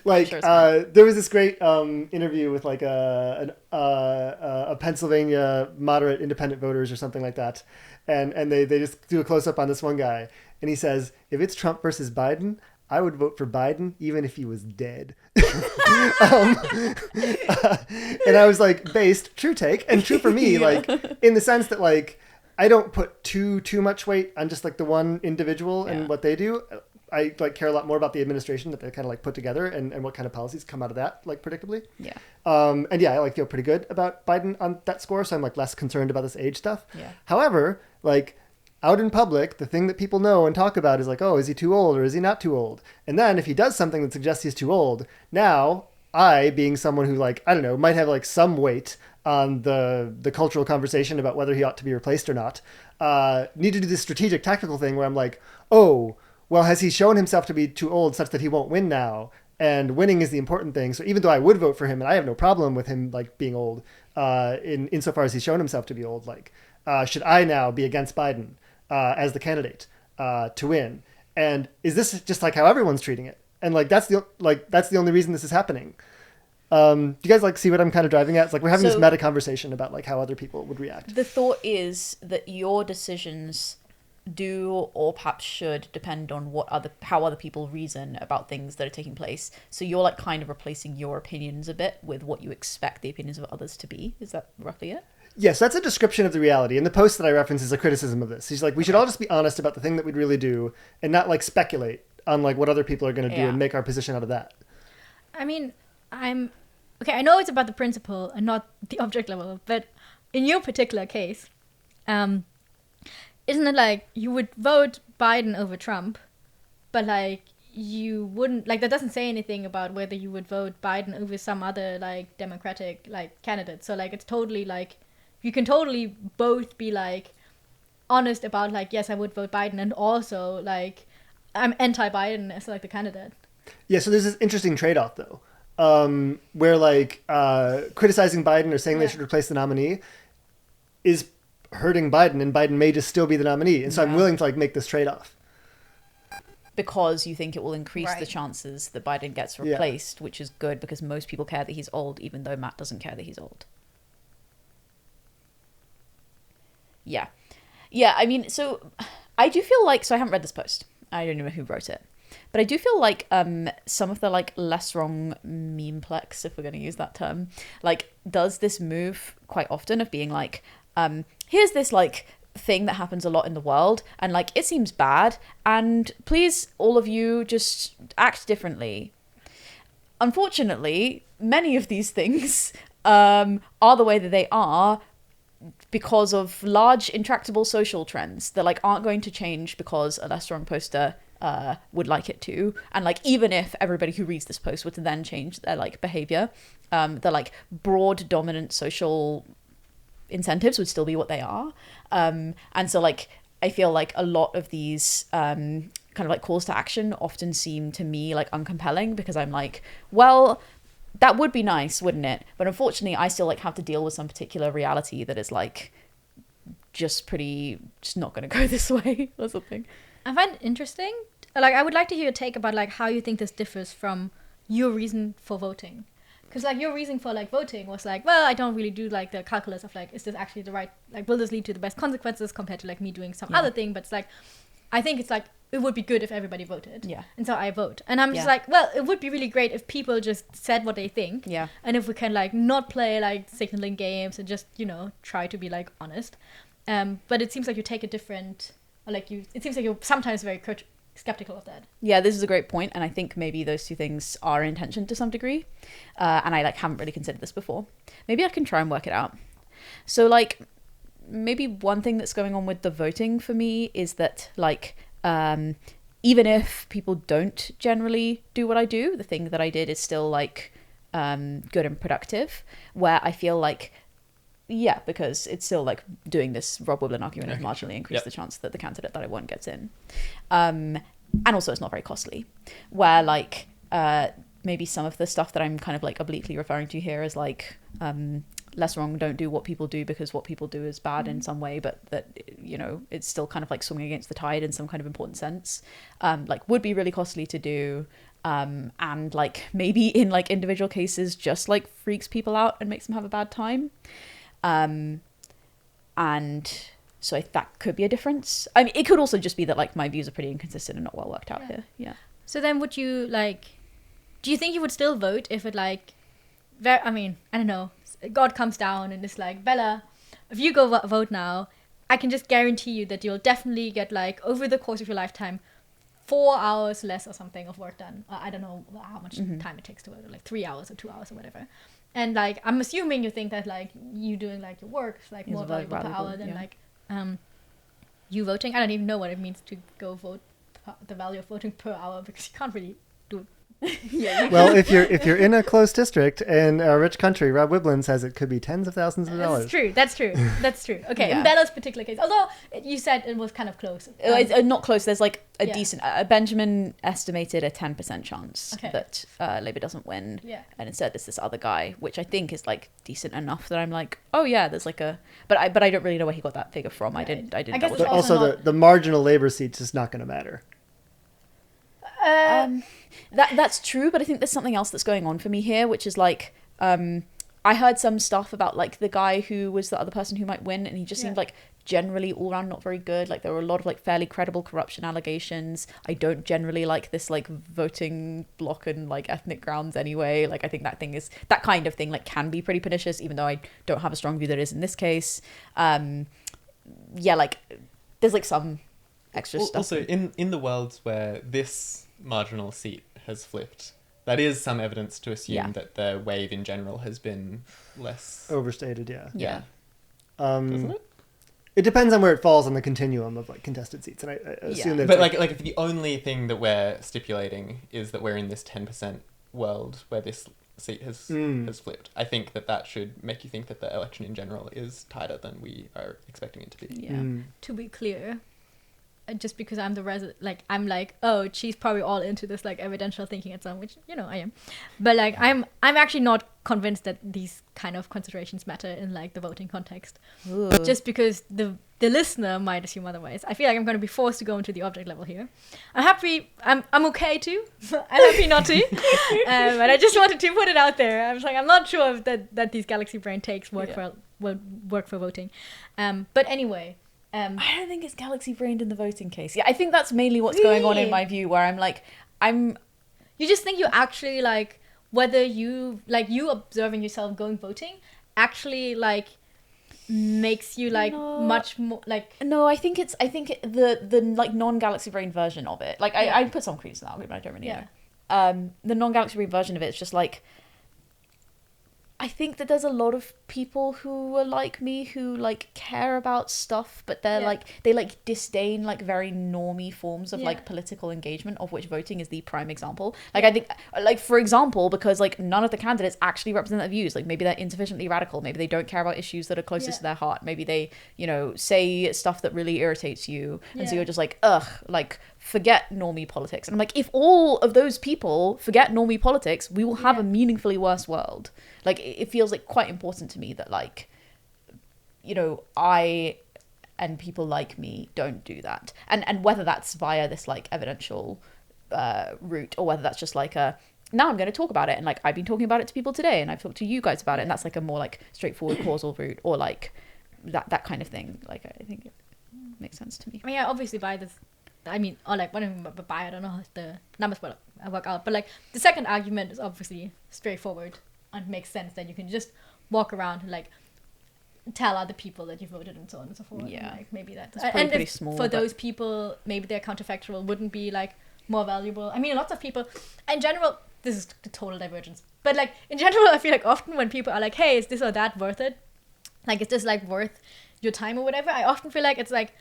A: Like there was this great interview with like a Pennsylvania moderate independent voters or something like that. And they just do a close up on this one guy. And he says, if it's Trump versus Biden, I would vote for Biden even if he was dead. And I was like, based, true take, and true for me, like in the sense that like I don't put too much weight on just like the one individual and what they do. I like care a lot more about the administration that they kind of like put together and what kind of policies come out of that, like predictably.
B: Yeah.
A: I like feel pretty good about Biden on that score, so I'm like less concerned about this age stuff.
B: Yeah.
A: However, like out in public, the thing that people know and talk about is like, oh, is he too old or is he not too old? And then if he does something that suggests he's too old, now I, being someone who like, I don't know, might have like some weight on the cultural conversation about whether he ought to be replaced or not, need to do this strategic tactical thing where I'm like, oh, well, has he shown himself to be too old such that he won't win now? And winning is the important thing. So even though I would vote for him, and I have no problem with him like being old, insofar as he's shown himself to be old, like, should I now be against Biden as the candidate to win? And is this just like how everyone's treating it? And like that's the only reason this is happening. Do you guys like see what I'm kind of driving at? It's like we're having this meta conversation about like how other people would react.
B: The thought is that your decisions do or perhaps should depend on how other people reason about things that are taking place. So you're like kind of replacing your opinions a bit with what you expect the opinions of others to be. Is that roughly it?
A: Yes, that's a description of the reality. And the post that I reference is a criticism of this. He's like, we should all just be honest about the thing that we'd really do and not like speculate on like what other people are going to do and make our position out of that.
D: I mean, I know it's about the principle and not the object level, but in your particular case, isn't it like you would vote Biden over Trump, but like you wouldn't, like that doesn't say anything about whether you would vote Biden over some other like Democratic like candidate. So like it's totally like you can totally both be like honest about like, yes, I would vote Biden, and also like I'm anti-Biden as like the candidate.
A: Yeah, so there's this interesting trade-off though, where like criticizing Biden or saying they should replace the nominee is hurting Biden, and Biden may just still be the nominee, and so I'm willing to like make this trade-off.
B: Because you think it will increase the
D: Right.
B: chances that Biden gets replaced, which is good because most people care that he's old, even though Matt doesn't care that he's old. Yeah. Yeah, I mean, so I do feel like, so I haven't read this post. I don't know who wrote it. But I do feel like some of the like less wrong memeplex, if we're going to use that term, like does this move quite often of being like, here's this like thing that happens a lot in the world and like it seems bad and please all of you just act differently. Unfortunately, many of these things are the way that they are because of large intractable social trends that like aren't going to change because a less wrong poster would like it to. And like even if everybody who reads this post were to then change their like behavior, the like broad dominant social incentives would still be what they are. And so like I feel like a lot of these kind of like calls to action often seem to me like uncompelling because I'm like, well, that would be nice, wouldn't it? But unfortunately, I still like have to deal with some particular reality that is like just not going to go this way or something.
D: I find it interesting. Like, I would like to hear your take about like how you think this differs from your reason for voting. Because like your reason for like voting was like, well, I don't really do like the calculus of like, is this actually the right, like, will this lead to the best consequences compared to like me doing some other thing? But it's like, I think it's like, it would be good if everybody voted.
B: Yeah.
D: And so I vote. And I'm just like, well, it would be really great if people just said what they think.
B: Yeah.
D: And if we can like not play like signaling games and just, you know, try to be like honest. But it seems like you take a different, or like it seems like you're sometimes very skeptical of that.
B: Yeah, this is a great point, and I think maybe those two things are in tension to some degree. And I like haven't really considered this before. Maybe I can try and work it out. So like maybe one thing that's going on with the voting for me is that like even if people don't generally do what I do, the thing that I did is still like good and productive, where I feel like because it's still like doing this Rob Wiblin argument has marginally increased the chance that the candidate that I want gets in. And also it's not very costly, where like maybe some of the stuff that I'm kind of like obliquely referring to here is like less wrong, don't do what people do because what people do is bad in some way, but that, you know, it's still kind of like swimming against the tide in some kind of important sense, like would be really costly to do, and like maybe in like individual cases just like freaks people out and makes them have a bad time. And so that could be a difference. I mean, it could also just be that like my views are pretty inconsistent and not well worked out here. Yeah.
D: So then would you like, do you think you would still vote if it like, I mean, I don't know, God comes down and is like, Bella, if you go vote now, I can just guarantee you that you'll definitely get like over the course of your lifetime 4 hours less or something of work done. I don't know how much time it takes to vote, like 3 hours or 2 hours or whatever. And like I'm assuming you think that like you doing like your work is like more valuable per hour than like you voting. I don't even know what it means to go vote, the value of voting per hour, because you can't really do it.
A: Well, if you're in a close district in a rich country, Rob Wiblin says it could be tens of thousands of dollars.
D: That's true. Okay, in Bella's particular case, although you said it was kind of close.
B: It's not close. There's like a decent. Benjamin estimated a 10% chance that Labour doesn't win, and instead there's this other guy, which I think is like decent enough that I'm like, oh yeah, there's like a. But I don't really know where he got that figure from. Right. I didn't.
A: But also the marginal Labour seats is not going to matter.
B: That's true, but I think there's something else that's going on for me here, which is like I heard some stuff about like the guy who was the other person who might win, and he just seemed like generally all around not very good. Like there were a lot of like fairly credible corruption allegations. I don't generally like this like voting block and like ethnic grounds anyway. Like I think that kind of thing like can be pretty pernicious, even though I don't have a strong view that it is in this case. Like there's like some extra stuff.
C: Also in the worlds where this marginal seat has flipped, that is some evidence to assume that the wave in general has been less
A: overstated.
C: Doesn't it?
A: It depends on where it falls on the continuum of like contested seats, and I assume that.
C: But like if the only thing that we're stipulating is that we're in this 10% world where this seat has flipped, I think that should make you think that the election in general is tighter than we are expecting it to be.
D: Yeah. To be clear, just because I'm the I'm like, oh, she's probably all into this like evidential thinking and so on, which I am, but like I'm actually not convinced that these kind of considerations matter in like the voting context.
B: Ooh.
D: Just because the listener might assume otherwise. I feel like I'm going to be forced to go into the object level here. I'm happy. I'm okay too. I'm happy not to. But I just wanted to put it out there. I was like, I'm not sure if that these galaxy brain takes work for voting. But anyway.
B: I don't think it's galaxy brained in the voting case. Yeah, I think that's mainly what's going on in my view, where I'm like,
D: You just think you actually like whether you observing yourself going voting actually like makes you like much more like.
B: No, I think the like non-galaxy brain version of it. Like I put some credence in that argument. I don't really know. The non-galaxy brain version of it is just like. I think that there's a lot of people who are like me who like care about stuff, but they're like they like disdain like very normie forms of like political engagement, of which voting is the prime example. Like I think like for example, because like none of the candidates actually represent their views. Like maybe they're insufficiently radical, maybe they don't care about issues that are closest to their heart, maybe they say stuff that really irritates you, and so you're just like ugh, like forget normie politics. And I'm like, if all of those people forget normie politics, we will have a meaningfully worse world. Like it feels like quite important to me that like I and people like me don't do that, and whether that's via this like evidential route, or whether that's just like now I'm going to talk about it, and like I've been talking about it to people today, and I've talked to you guys about it, and that's like a more like straightforward causal route, or like that kind of thing. Like I think it makes sense to me.
D: I mean, I obviously buy this. I mean, or like when I buy, I don't know how the numbers will work out, but like the second argument is obviously straightforward and makes sense that you can just walk around and like tell other people that you voted and so on and so forth.
B: Yeah,
D: and, like maybe that's
B: and pretty small,
D: for those people, maybe their counterfactual wouldn't be like more valuable. I mean, lots of people in general. This is the total divergence, but like in general, I feel like often when people are like, "Hey, is this or that worth it?" Like, is this like worth your time or whatever? I often feel like it's like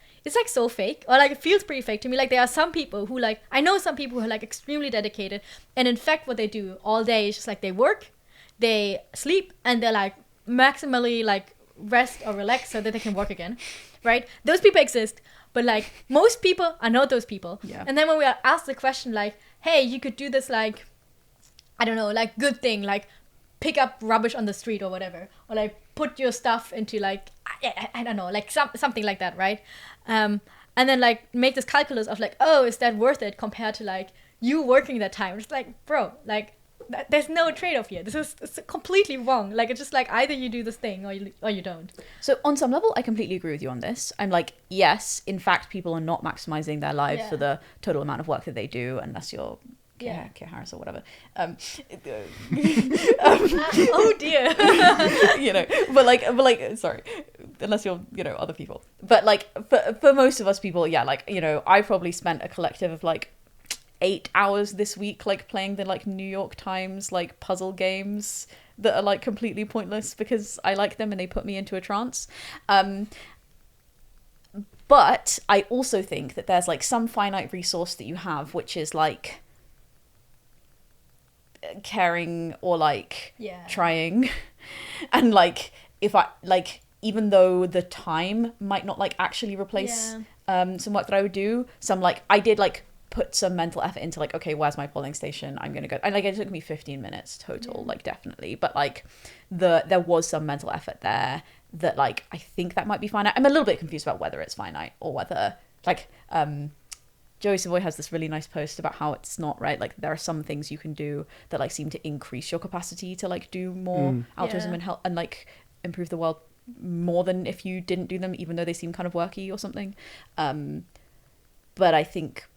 D: so fake, or like it feels pretty fake to me. Like there are some people who like I know some people who are like extremely dedicated, and in fact, what they do all day is just like they work. They sleep and they're like maximally like rest or relax so that they can work again, right? Those people exist, but like most people are not those people.
B: Yeah.
D: And then when we are asked the question like, hey, you could do this like, I don't know, like good thing, like pick up rubbish on the street or whatever, or like put your stuff into like, I don't know, like something like that, right? And then like make this calculus of like, oh, is that worth it compared to like you working that time? It's like, bro, like, there's no trade-off here. It's completely wrong. Like it's just like either you do this thing or you don't.
B: So on some level, I completely agree with you on this. I'm like, yes, in fact, people are not maximizing their lives for the total amount of work that they do, unless you're Keir Harris or whatever.
D: Oh dear.
B: But like, sorry, unless you're other people. But like for most of us people, like I probably spent a collective of like 8 hours this week like playing the like New York Times like puzzle games that are like completely pointless because I like them and they put me into a trance. But I also think that there's like some finite resource that you have, which is like caring or like trying. And like if I like, even though the time might not like actually replace some work that I would do, some like I did like put some mental effort into like, okay, where's my polling station? I'm gonna go, and like it took me 15 minutes total, like definitely, but like there was some mental effort there that like I think that might be finite. I'm a little bit confused about whether it's finite or whether like Joey Savoy has this really nice post about how it's not, right? Like there are some things you can do that like seem to increase your capacity to like do more altruism and help and like improve the world more than if you didn't do them, even though they seem kind of worky or something. But I think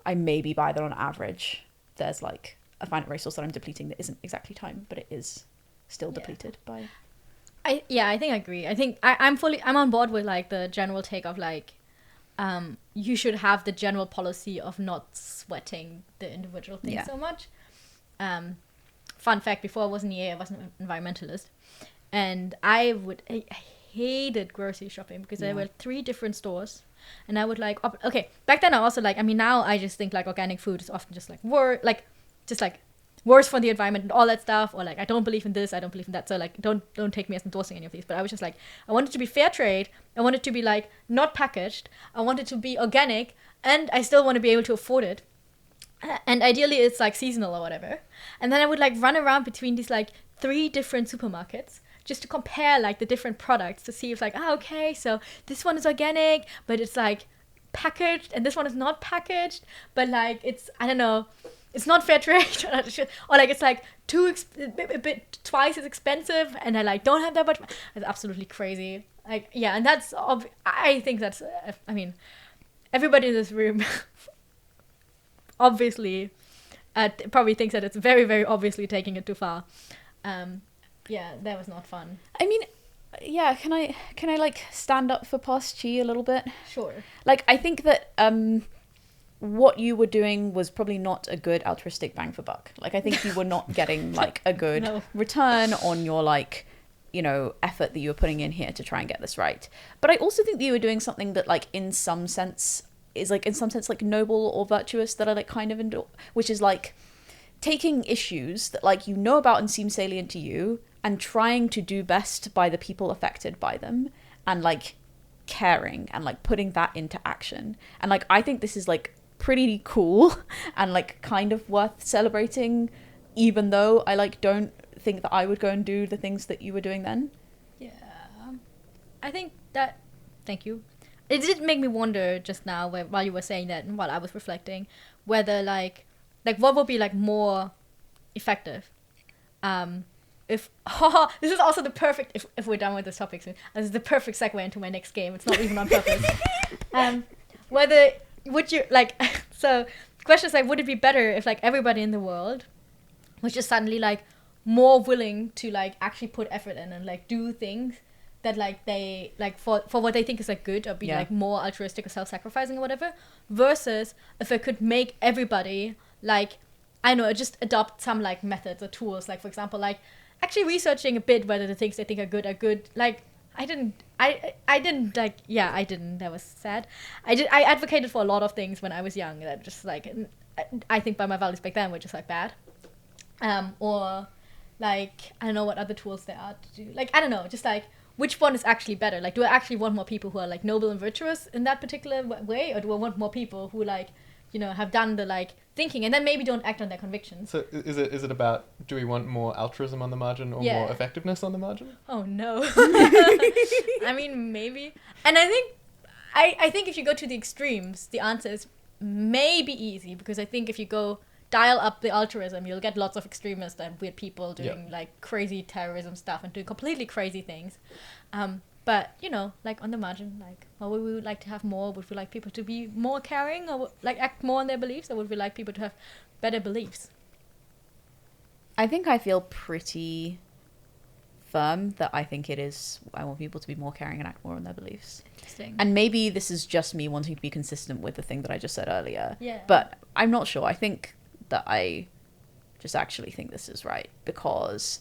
B: I maybe buy that on average there's like a finite resource that I'm depleting that isn't exactly time, but it is still depleted by.
D: I think I agree. I think I'm on board with like the general take of like you should have the general policy of not sweating the individual thing so much. Fun fact, before I was in EA, I was an environmentalist, and I hated grocery shopping because there were 3 different stores, and I would like okay, back then I also like, I mean, now I just think like organic food is often just like worse for the environment and all that stuff, or like I don't believe in this, I don't believe in that, so like don't take me as endorsing any of these. But I was just like, I want it to be fair trade, I want it to be like not packaged, I want it to be organic, and I still want to be able to afford it, and ideally it's like seasonal or whatever. And then I would like run around between these like 3 different supermarkets just to compare like the different products to see if like, okay, so this one is organic but it's like packaged, and this one is not packaged but like it's, I don't know, it's not fair trade, or like it's like a bit twice as expensive, and I like don't have that much. It's absolutely crazy. Like, yeah, and that's I think that's I mean, everybody in this room obviously probably thinks that it's very, very obviously taking it too far. Yeah, that was not fun.
B: I mean, yeah, can I like stand up for past Chi a little bit?
D: Sure.
B: Like, I think that what you were doing was probably not a good altruistic bang for buck. Like, I think you were not getting like a good return on your like, you know, effort that you were putting in here to try and get this right. But I also think that you were doing something that like in some sense like noble or virtuous, that I like kind of endure, which is like taking issues that like you know about and seem salient to you and trying to do best by the people affected by them, and like caring and like putting that into action. And like I think this is like pretty cool and like kind of worth celebrating, even though I like don't think that I would go and do the things that you were doing then.
D: Yeah, I think that, thank you. It did make me wonder just now while you were saying that and while I was reflecting whether like what would be like more effective. If this is also the perfect, if we're done with this topic soon, this is the perfect segue into my next game. It's not even on purpose. Whether would you like, so the question is like, would it be better if like everybody in the world was just suddenly like more willing to like actually put effort in and like do things that like they like for what they think is like good, or be like more altruistic or self-sacrificing or whatever, versus if it could make everybody like, I know, just adopt some like methods or tools, like for example like actually researching a bit whether the things they think are good. Like I didn't like, yeah, I didn't, that was sad. I advocated for a lot of things when I was young that just like I think by my values back then were just like bad, or like I don't know what other tools there are to do, like I don't know, just like which one is actually better? Like, do I actually want more people who are like noble and virtuous in that particular way, or do I want more people who like, you know, have done the like thinking and then maybe don't act on their convictions?
C: So is it about, do we want more altruism on the margin or more effectiveness on the margin?
D: Oh no. I mean, maybe. And I think if you go to the extremes, the answer is maybe easy, because I think if you go dial up the altruism, you'll get lots of extremists and weird people doing like crazy terrorism stuff and doing completely crazy things. But you know, like on the margin, like, well, would we like to have more? Would we like people to be more caring, or like act more on their beliefs, or would we like people to have better beliefs?
B: I think I feel pretty firm that I think it is, I want people to be more caring and act more on their beliefs.
D: Interesting.
B: And maybe this is just me wanting to be consistent with the thing that I just said earlier.
D: Yeah.
B: But I'm not sure. I think that I just actually think this is right, because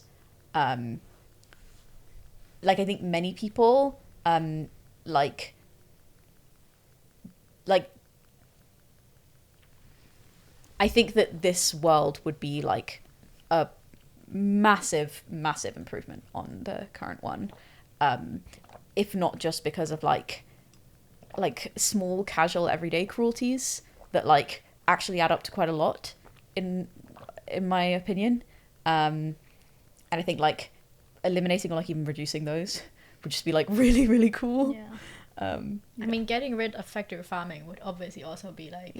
B: like I think many people like I think that this world would be like a massive improvement on the current one, if not just because of like small casual everyday cruelties that like actually add up to quite a lot in my opinion, and I think like eliminating or like even reducing those would just be like really, really cool.
D: I mean, getting rid of factory farming would obviously also be like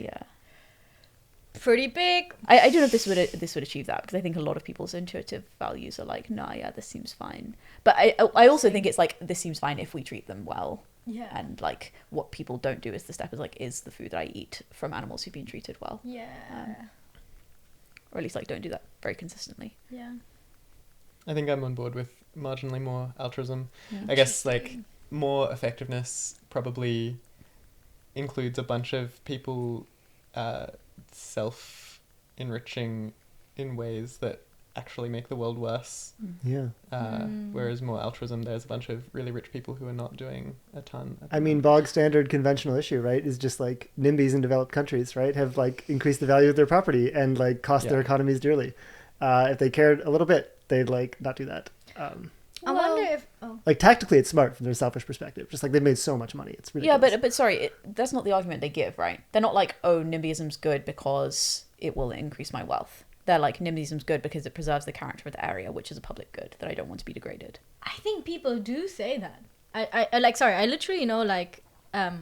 D: pretty big.
B: I don't know if this would achieve that, because I think a lot of people's intuitive values are like, nah, yeah, this seems fine. But I also think it's like, this seems fine if we treat them well.
D: Yeah.
B: And like what people don't do is the step is like, is the food that I eat from animals who've been treated well?
D: Yeah.
B: Or at least like don't do that very consistently.
D: Yeah.
C: I think I'm on board with marginally more altruism.
B: Yeah.
C: I guess like more effectiveness probably includes a bunch of people self-enriching in ways that actually make the world worse.
A: Yeah.
C: Whereas more altruism, there's a bunch of really rich people who are not doing a ton.
A: I mean, bog standard conventional issue, right, is just like NIMBYs in developed countries, right, have like increased the value of their property and like cost their economies dearly. If they cared a little bit, they'd like not do that.
D: I wonder if
A: like tactically it's smart from their selfish perspective. Just like they've made so much money, it's ridiculous.
B: Yeah, but sorry, that's not the argument they give, right? They're not like, oh, NIMBYism's good because it will increase my wealth. They're like, NIMBYism's good because it preserves the character of the area, which is a public good that I don't want to be degraded.
D: I think people do say that. I like, sorry, I literally know like, I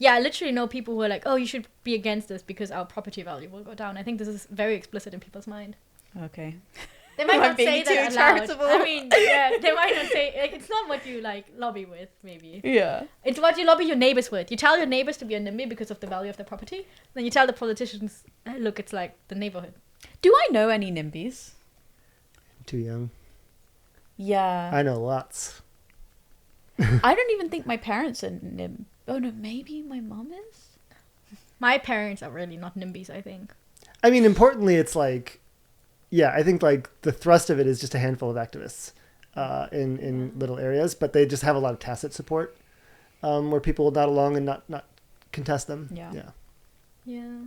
D: literally know people who are like, oh, you should be against this because our property value will go down. I think this is very explicit in people's mind.
B: Okay.
D: They might not say that out loud.
B: charitable.
D: I mean, yeah, they might not say, like, it's not what you like lobby with, maybe.
B: Yeah.
D: It's what you lobby your neighbors with. You tell your neighbors to be a NIMBY because of the value of their property. Then you tell the politicians, hey, look, it's like the neighborhood.
B: Do I know any NIMBYs?
A: Too young.
B: Yeah.
A: I know lots.
B: I don't even think my parents are NIMB. Oh no, maybe my mom is?
D: My parents are really not NIMBYs, I think.
A: I mean, importantly, it's like, yeah, I think like the thrust of it is just a handful of activists in little areas, but they just have a lot of tacit support where people will nod along and not contest them.
D: Yeah.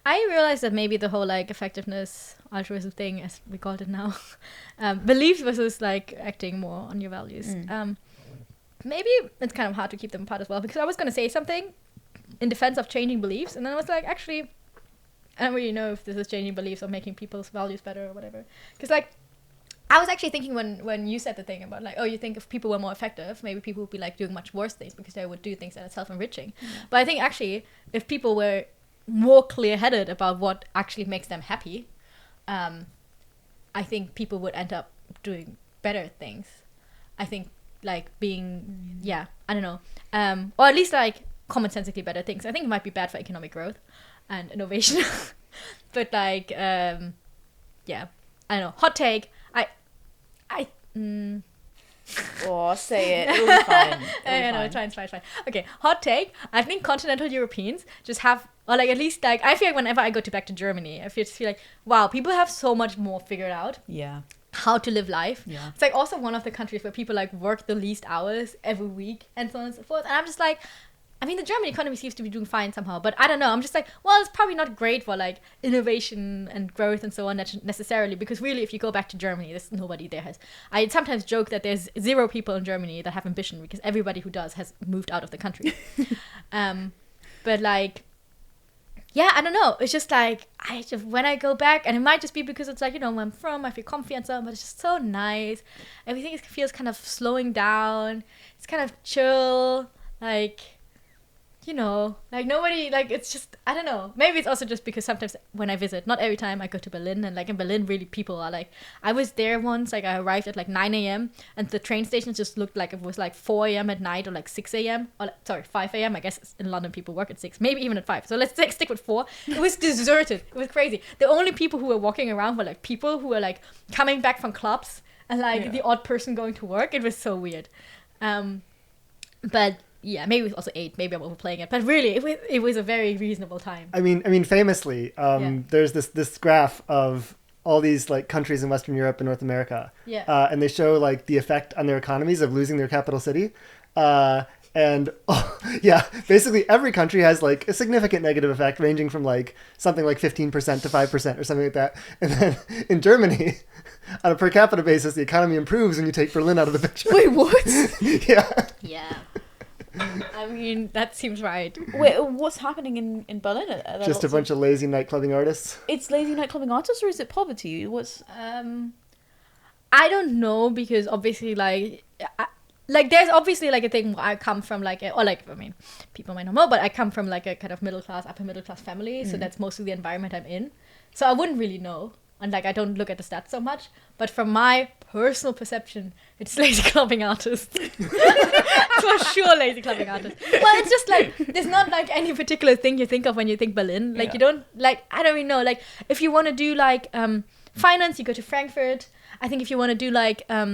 D: I realized that maybe the whole like effectiveness altruism thing, as we called it now, beliefs versus like acting more on your values. Maybe it's kind of hard to keep them apart as well, because I was going to say something in defense of changing beliefs, and then I was like, actually, I don't really know if this is changing beliefs or making people's values better or whatever. Because like, I was actually thinking when you said the thing about like, oh, you think if people were more effective, maybe people would be like doing much worse things because they would do things that are self-enriching. But I think actually, if people were more clear-headed about what actually makes them happy, I think people would end up doing better things. I think like being, I don't know, or at least like commonsensically better things. I think it might be bad for economic growth and innovation, but like, I don't know. Hot take.
B: Oh, say it. It'll be fine.
D: I know, it's fine. Okay, hot take. I think continental Europeans just have, or like at least like, I feel like whenever I go back to Germany, I feel like, wow, people have so much more figured out.
B: Yeah.
D: How to live life.
B: Yeah.
D: It's like also one of the countries where people like work the least hours every week and so on and so forth. And I'm just like, I mean, the German economy seems to be doing fine somehow, but I don't know. I'm just like, well, it's probably not great for like innovation and growth and so on necessarily, because really, if you go back to Germany, there's nobody there has. I sometimes joke that there's 0 people in Germany that have ambition, because everybody who does has moved out of the country. But like, yeah, I don't know. It's just like, when I go back, and it might just be because it's like, you know, where I'm from, I feel comfy and so on, but it's just so nice. Everything feels kind of slowing down. It's kind of chill. Like, you know, like nobody, like, it's just, I don't know. Maybe it's also just because sometimes when I visit, not every time I go to Berlin, and like in Berlin, really people are like, I was there once, like I arrived at like 9 a.m. and the train station just looked like it was like 4 a.m. at night or like 6 a.m. or sorry, 5 a.m. I guess in London people work at 6, maybe even at 5. So let's stick with 4. It was deserted. It was crazy. The only people who were walking around were like people who were like coming back from clubs and like the odd person going to work. It was so weird. But yeah, maybe it was also 8. Maybe I'm overplaying it, but really, it was a very reasonable time.
A: I mean, famously, there's this graph of all these like countries in Western Europe and North America, and they show like the effect on their economies of losing their capital city, basically every country has like a significant negative effect, ranging from like something like 15% to 5% or something like that. And then in Germany, on a per capita basis, the economy improves when you take Berlin out of the picture.
B: Wait, what?
D: Yeah. I mean, that seems right.
B: Wait, what's happening in Berlin?
A: Just a bunch of lazy nightclubbing artists.
B: It's lazy nightclubbing artists, or is it poverty? What's
D: I don't know, because obviously like there's obviously like a thing where I come from like or like, I mean, people might not know, but I come from like a kind of upper middle class family, so that's mostly the environment I'm in. So I wouldn't really know. And like, I don't look at the stats so much, but from my personal perception, it's lazy clubbing artists. For sure, lazy clubbing artists. Well, it's just like, there's not like any particular thing you think of when you think Berlin. Like, you don't, like, I don't really know. Like, if you want to do like finance, you go to Frankfurt. I think if you want to do like, I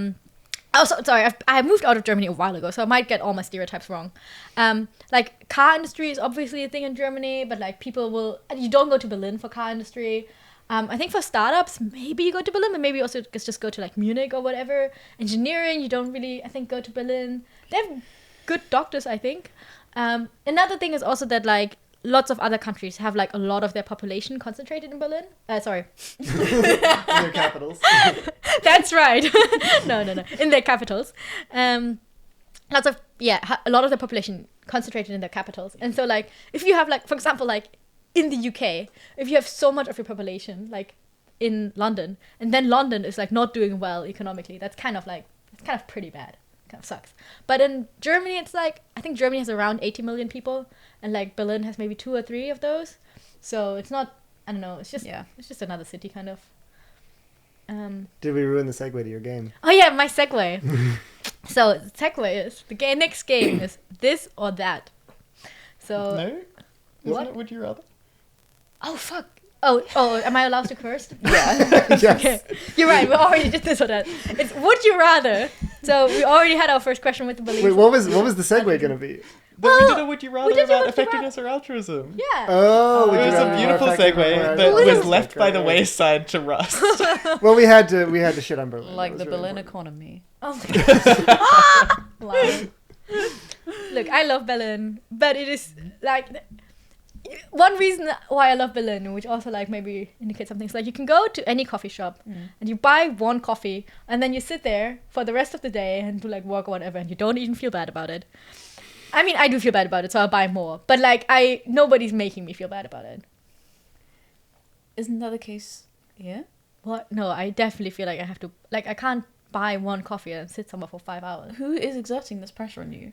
D: moved out of Germany a while ago, so I might get all my stereotypes wrong. Like, car industry is obviously a thing in Germany, but like you don't go to Berlin for car industry. I think for startups, maybe you go to Berlin, but maybe also just go to like Munich or whatever. Engineering, you don't really, I think, go to Berlin. They have good doctors, I think. Another thing is also that like lots of other countries have like a lot of their population concentrated in Berlin. Sorry.
A: In their capitals.
D: That's right. No. In their capitals. A lot of the population concentrated in their capitals. And so like, if you have like, for example, like in the UK, if you have so much of your population, like in London, and then London is like not doing well economically, that's kind of pretty bad. Kind of sucks. But in Germany, it's like, I think Germany has around 80 million people, and like Berlin has maybe 2 or 3 of those. So it's not, I don't know, it's just another city kind of.
A: Did we ruin the segue to your game?
D: Oh yeah, my segue. So the segue is, next game is this or that. So
C: No? Isn't it Would You Rather?
D: Oh fuck. Oh, am I allowed to curse?
B: Yeah.
A: Yes.
D: Okay. You're right, we already did this or that. It's would you rather. So we already had our first question with the beliefs.
A: Wait, what was the segue gonna be?
C: But we did a Would You Rather about effectiveness or altruism.
D: Yeah.
A: Oh,
C: It was a beautiful segue that was left by the wayside to rust.
A: Well, we had to shit on Berlin.
B: Like
A: That
B: the
A: was really
B: Berlin
A: important.
B: economy.
D: Oh my god. Wow. Look, I love Berlin, but it is like one reason why I love Berlin, which also like maybe indicates something, is like you can go to any coffee shop and you buy one coffee and then you sit there for the rest of the day and do like work or whatever, and you don't even feel bad about it. I mean, I do feel bad about it, so I'll buy more. But like, nobody's making me feel bad about it.
B: Isn't that the case here?
D: What? No, I definitely feel like I have to. Like, I can't buy one coffee and sit somewhere for 5 hours.
B: Who is exerting this pressure on you?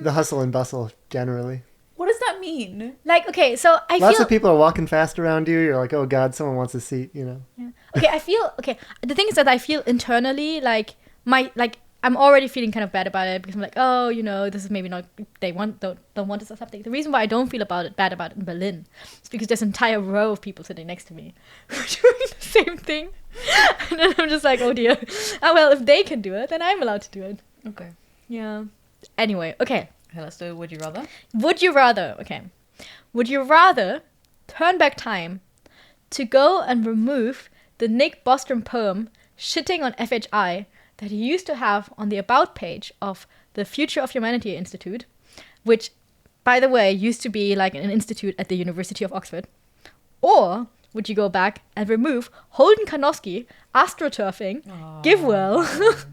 A: The hustle and bustle generally.
B: What does that mean?
D: Like, okay, so I
A: Lots
D: feel.
A: of people are walking fast around you. You're like, oh god, someone wants a seat. You know.
D: Yeah. Okay, I feel. Okay, the thing is that I feel internally like I'm already feeling kind of bad about it because I'm like, oh, you know, this is maybe not, don't want this or something. The reason why I don't feel bad about it in Berlin is because there's an entire row of people sitting next to me who are doing the same thing. And then I'm just like, oh dear. Oh, well, if they can do it, then I'm allowed to do it.
B: Okay.
D: Yeah. Anyway, okay.
B: Okay, let's do Would You Rather.
D: Would you rather, okay. Would you rather turn back time to go and remove the Nick Bostrom poem shitting on FHI that he used to have on the About page of the Future of Humanity Institute, which, by the way, used to be like an institute at the University of Oxford? Or would you go back and remove Holden Karnofsky astroturfing GiveWell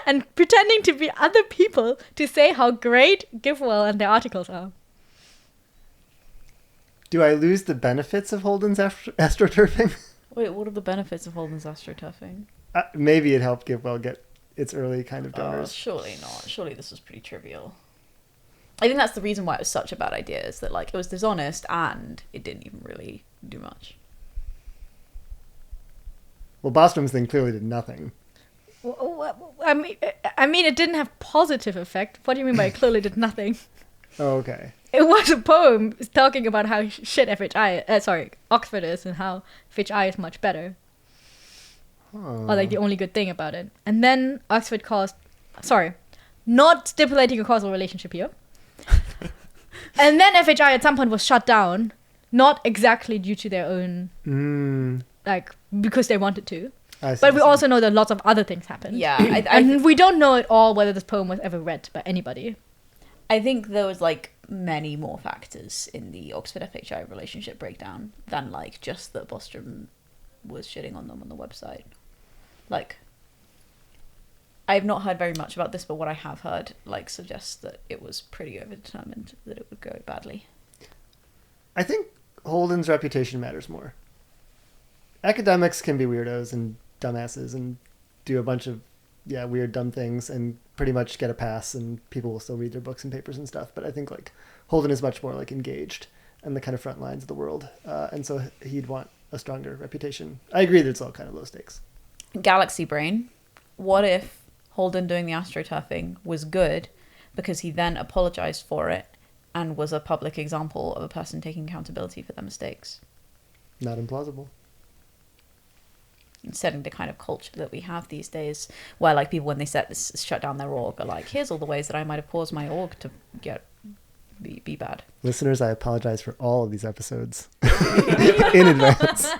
D: and pretending to be other people to say how great GiveWell and their articles are?
A: Do I lose the benefits of Holden's astroturfing?
B: Wait, what are the benefits of Holden's astroturfing?
A: Maybe it helped GiveWell get its early kind of donors.
B: Surely not. Surely this was pretty trivial. I think that's the reason why it was such a bad idea, is that like it was dishonest and it didn't even really do much.
A: Well, Bostrom's thing clearly did nothing.
D: I mean, it didn't have positive effect. What do you mean by it clearly did nothing?
A: Oh, okay.
D: It was a poem talking about how shit Oxford is and how FHI is much better. Or like the only good thing about it. And then Oxford not stipulating a causal relationship here. And then FHI at some point was shut down, not exactly due to their own, like, because they wanted to. But we also know that lots of other things happened.
B: Yeah.
D: And we don't know at all whether this poem was ever read by anybody.
B: I think there was like many more factors in the Oxford FHI relationship breakdown than like just that Bostrom was shitting on them on the website. Like, I've not heard very much about this, but what I have heard like suggests that it was pretty overdetermined that it would go badly.
A: I think Holden's reputation matters more. Academics can be weirdos and dumbasses and do a bunch of weird dumb things and pretty much get a pass, and people will still read their books and papers and stuff. But I think like Holden is much more like engaged in the kind of front lines of the world, and so he'd want a stronger reputation. I agree that it's all kind of low stakes.
B: Galaxy brain. What if Holden doing the astroturfing was good because he then apologized for it and was a public example of a person taking accountability for their mistakes?
A: Not implausible.
B: Setting the kind of culture that we have these days, where like people, when they shut down their org, are like, here's all the ways that I might have caused my org to get be bad.
A: Listeners, I apologize for all of these episodes in advance.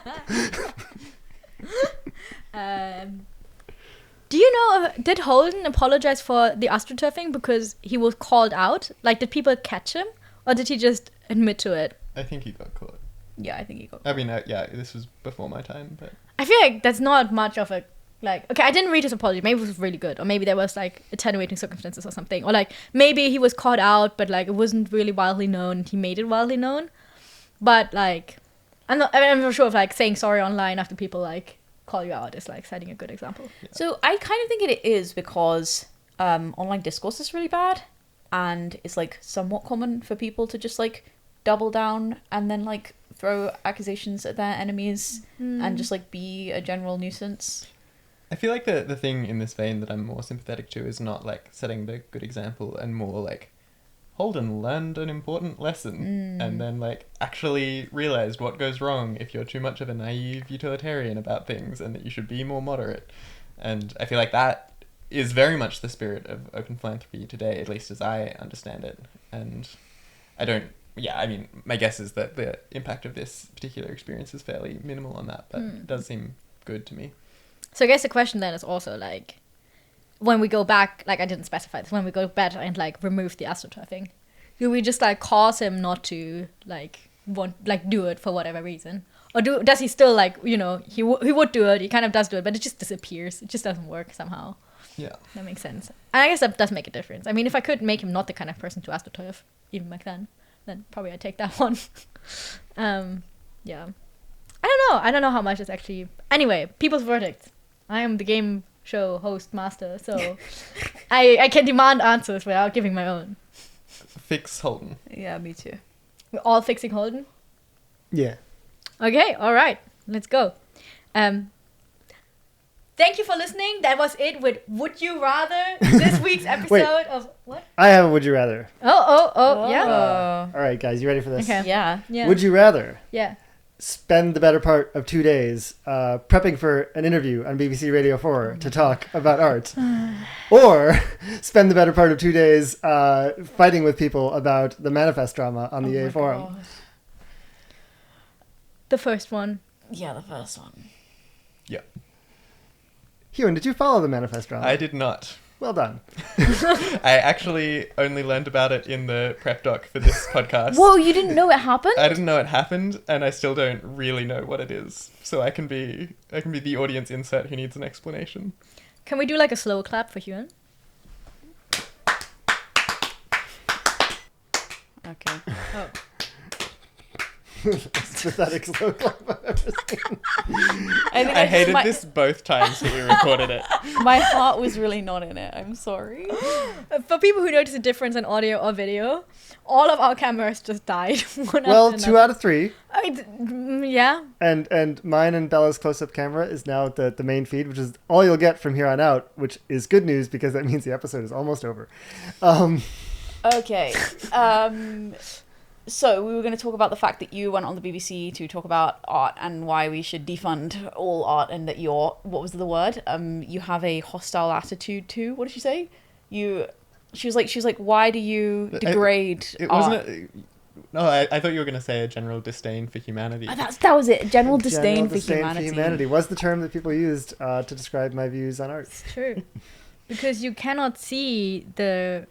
D: Do you know, did Holden apologize for the astroturfing because he was called out? Like, did people catch him? Or did he just admit to it?
C: I think he got caught.
B: Yeah, I think he got caught.
C: I mean, yeah, this was before my time, but...
D: I feel like that's not much of a, like, okay, I didn't read his apology. Maybe it was really good. Or maybe there was, like, attenuating circumstances or something. Or, like, maybe he was caught out, but, like, it wasn't really widely known. He made it widely known. But, like, I'm not sure if, like, saying sorry online after people, like, call you out is, like, setting a good example.
C: Yeah.
B: So I kind of think it is because online discourse is really bad. And it's, like, somewhat common for people to just, like, double down and then, like, throw accusations at their enemies and just, like, be a general nuisance.
C: I feel like the thing in this vein that I'm more sympathetic to is not, like, setting the good example and more, like, Holden learned an important lesson and then, like, actually realized what goes wrong if you're too much of a naive utilitarian about things and that you should be more moderate. And I feel like that is very much the spirit of open philanthropy today, at least as I understand it. And I don't... Yeah, I mean, my guess is that the impact of this particular experience is fairly minimal on that, but it does seem good to me.
D: So I guess the question then is also, like, when we go back, like, I didn't specify this, when we go back and, like, remove the astroturfing, do we just, like, cause him not to, like, do it for whatever reason? Or does he still, like, you know, he would do it, he kind of does do it, but it just disappears. It just doesn't work somehow.
C: Yeah.
D: That makes sense. And I guess that does make a difference. I mean, if I could make him not the kind of person to astroturf, even back then probably I'd take that one. Yeah. I don't know how much it's actually... Anyway, people's verdict. I am the game show host master, so I can demand answers without giving my own.
C: Fix Holden.
B: Yeah, me too.
D: We're all fixing Holden?
A: Yeah.
D: Okay, all right. Let's go. Thank you for listening. That was it with Would You Rather, this week's episode of... What?
A: I have a Would You Rather.
D: Oh, yeah?
A: All right, guys, you ready for this?
D: Okay.
B: Yeah.
A: Would you rather
D: Yeah.
A: spend the better part of 2 days prepping for an interview on BBC Radio 4 to talk about art, or spend the better part of 2 days fighting with people about the manifest drama on the EA forum?
B: God.
D: The first one.
B: Yeah, the first one.
C: Yeah.
A: Huon, did you follow the manifest drama?
C: I did not.
A: Well done.
C: I actually only learned about it in the prep doc for this podcast.
B: Whoa, you didn't know it happened?
C: I didn't know it happened, and I still don't really know what it is. So I can be the audience insert who needs an explanation.
D: Can we do like a slow clap for Huon?
B: Okay.
D: Oh.
A: Most pathetic slow clap I've ever seen.
C: I hated this both times that we recorded it.
B: My heart was really not in it. I'm sorry.
D: For people who notice a difference in audio or video, all of our cameras just died.
A: Well, 2 out of 3.
D: Yeah.
A: And mine and Bella's close-up camera is now the main feed, which is all you'll get from here on out, which is good news because that means the episode is almost over.
B: Okay. So we were going to talk about the fact that you went on the BBC to talk about art and why we should defund all art, and that you're, what was the word? You have a hostile attitude to, what did she say? She was like, why do you degrade art?
C: No, I thought you were going to say a general disdain for humanity.
B: That was it. General disdain for humanity
A: was the term that people used to describe my views on art.
D: It's true. Because you cannot see the...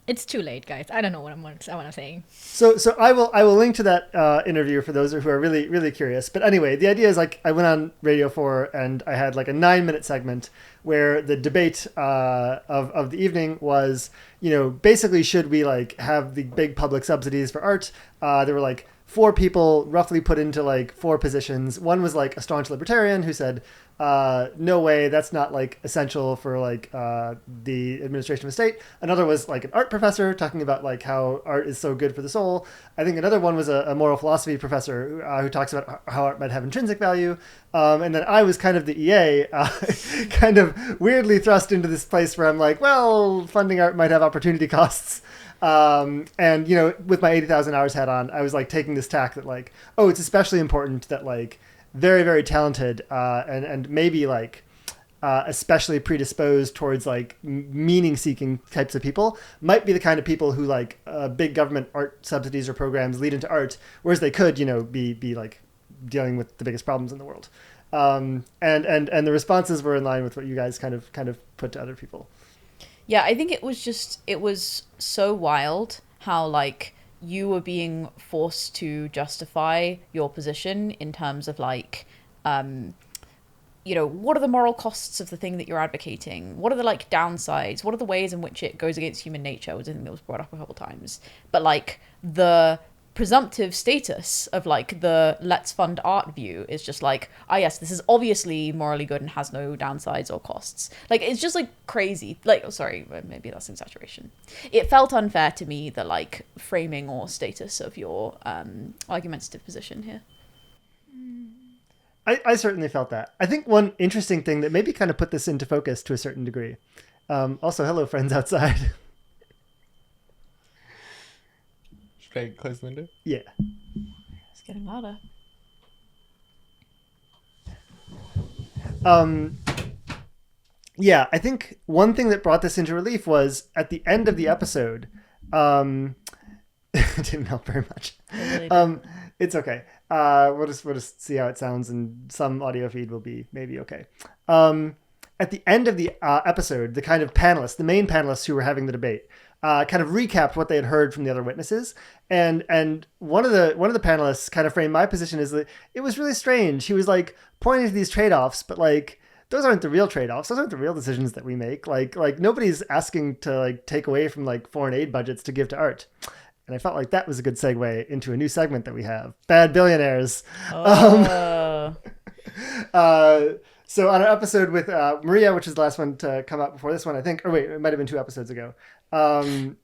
D: it's too late, guys. I don't know what I'm saying.
A: So I will link to that interview for those who are really, really curious. But anyway, the idea is, like, I went on Radio 4 and I had like a 9-minute segment where the debate of the evening was, you know, basically should we like have the big public subsidies for art? There were like 4 people roughly put into like 4 positions. One was like a staunch libertarian who said, no way, that's not like essential for like the administration of a state. Another was like an art professor talking about like how art is so good for the soul. I think another one was a moral philosophy professor who talks about how art might have intrinsic value. And then I was kind of the EA, kind of weirdly thrust into this place where I'm like, well, funding art might have opportunity costs. And, you know, with my 80,000 hours hat on, I was like taking this tack that like, oh, it's especially important that like very, very talented and maybe like especially predisposed towards like meaning-seeking types of people might be the kind of people who like big government art subsidies or programs lead into art, whereas they could, be like dealing with the biggest problems in the world. And the responses were in line with what you guys kind of put to other people.
B: Yeah, I think it was so wild how like you were being forced to justify your position in terms of like, what are the moral costs of the thing that you're advocating? What are the like downsides? What are the ways in which it goes against human nature? Was something that was brought up a couple times. But like the presumptive status of like the let's fund art view is just like, yes, this is obviously morally good and has no downsides or costs. Like it's just like crazy. Like, sorry, maybe that's an exaggeration. It felt unfair to me, the like framing or status of your argumentative position here.
A: I certainly felt that. I think one interesting thing that maybe kind of put this into focus to a certain degree. Also, hello, friends outside.
C: Should I close the window?
A: Yeah.
B: It's getting louder.
A: Yeah, I think one thing that brought this into relief was at the end of the episode. It didn't help very much.
B: It really
A: It's okay. We'll just see how it sounds, and some audio feed will be maybe okay. At the end of the episode, the kind of panelists, the main panelists who were having the debate, kind of recapped what they had heard from the other witnesses, and one of the panelists kind of framed my position as that it was really strange. He was like pointing to these trade-offs, but like those aren't the real trade-offs. Those aren't the real decisions that we make. Like nobody's asking to like take away from like foreign aid budgets to give to art. And I felt like that was a good segue into a new segment that we have, Bad Billionaires.
B: Oh.
A: So on our episode with Maria, which is the last one to come out before this one, I think, or wait, it might have been 2 episodes ago. I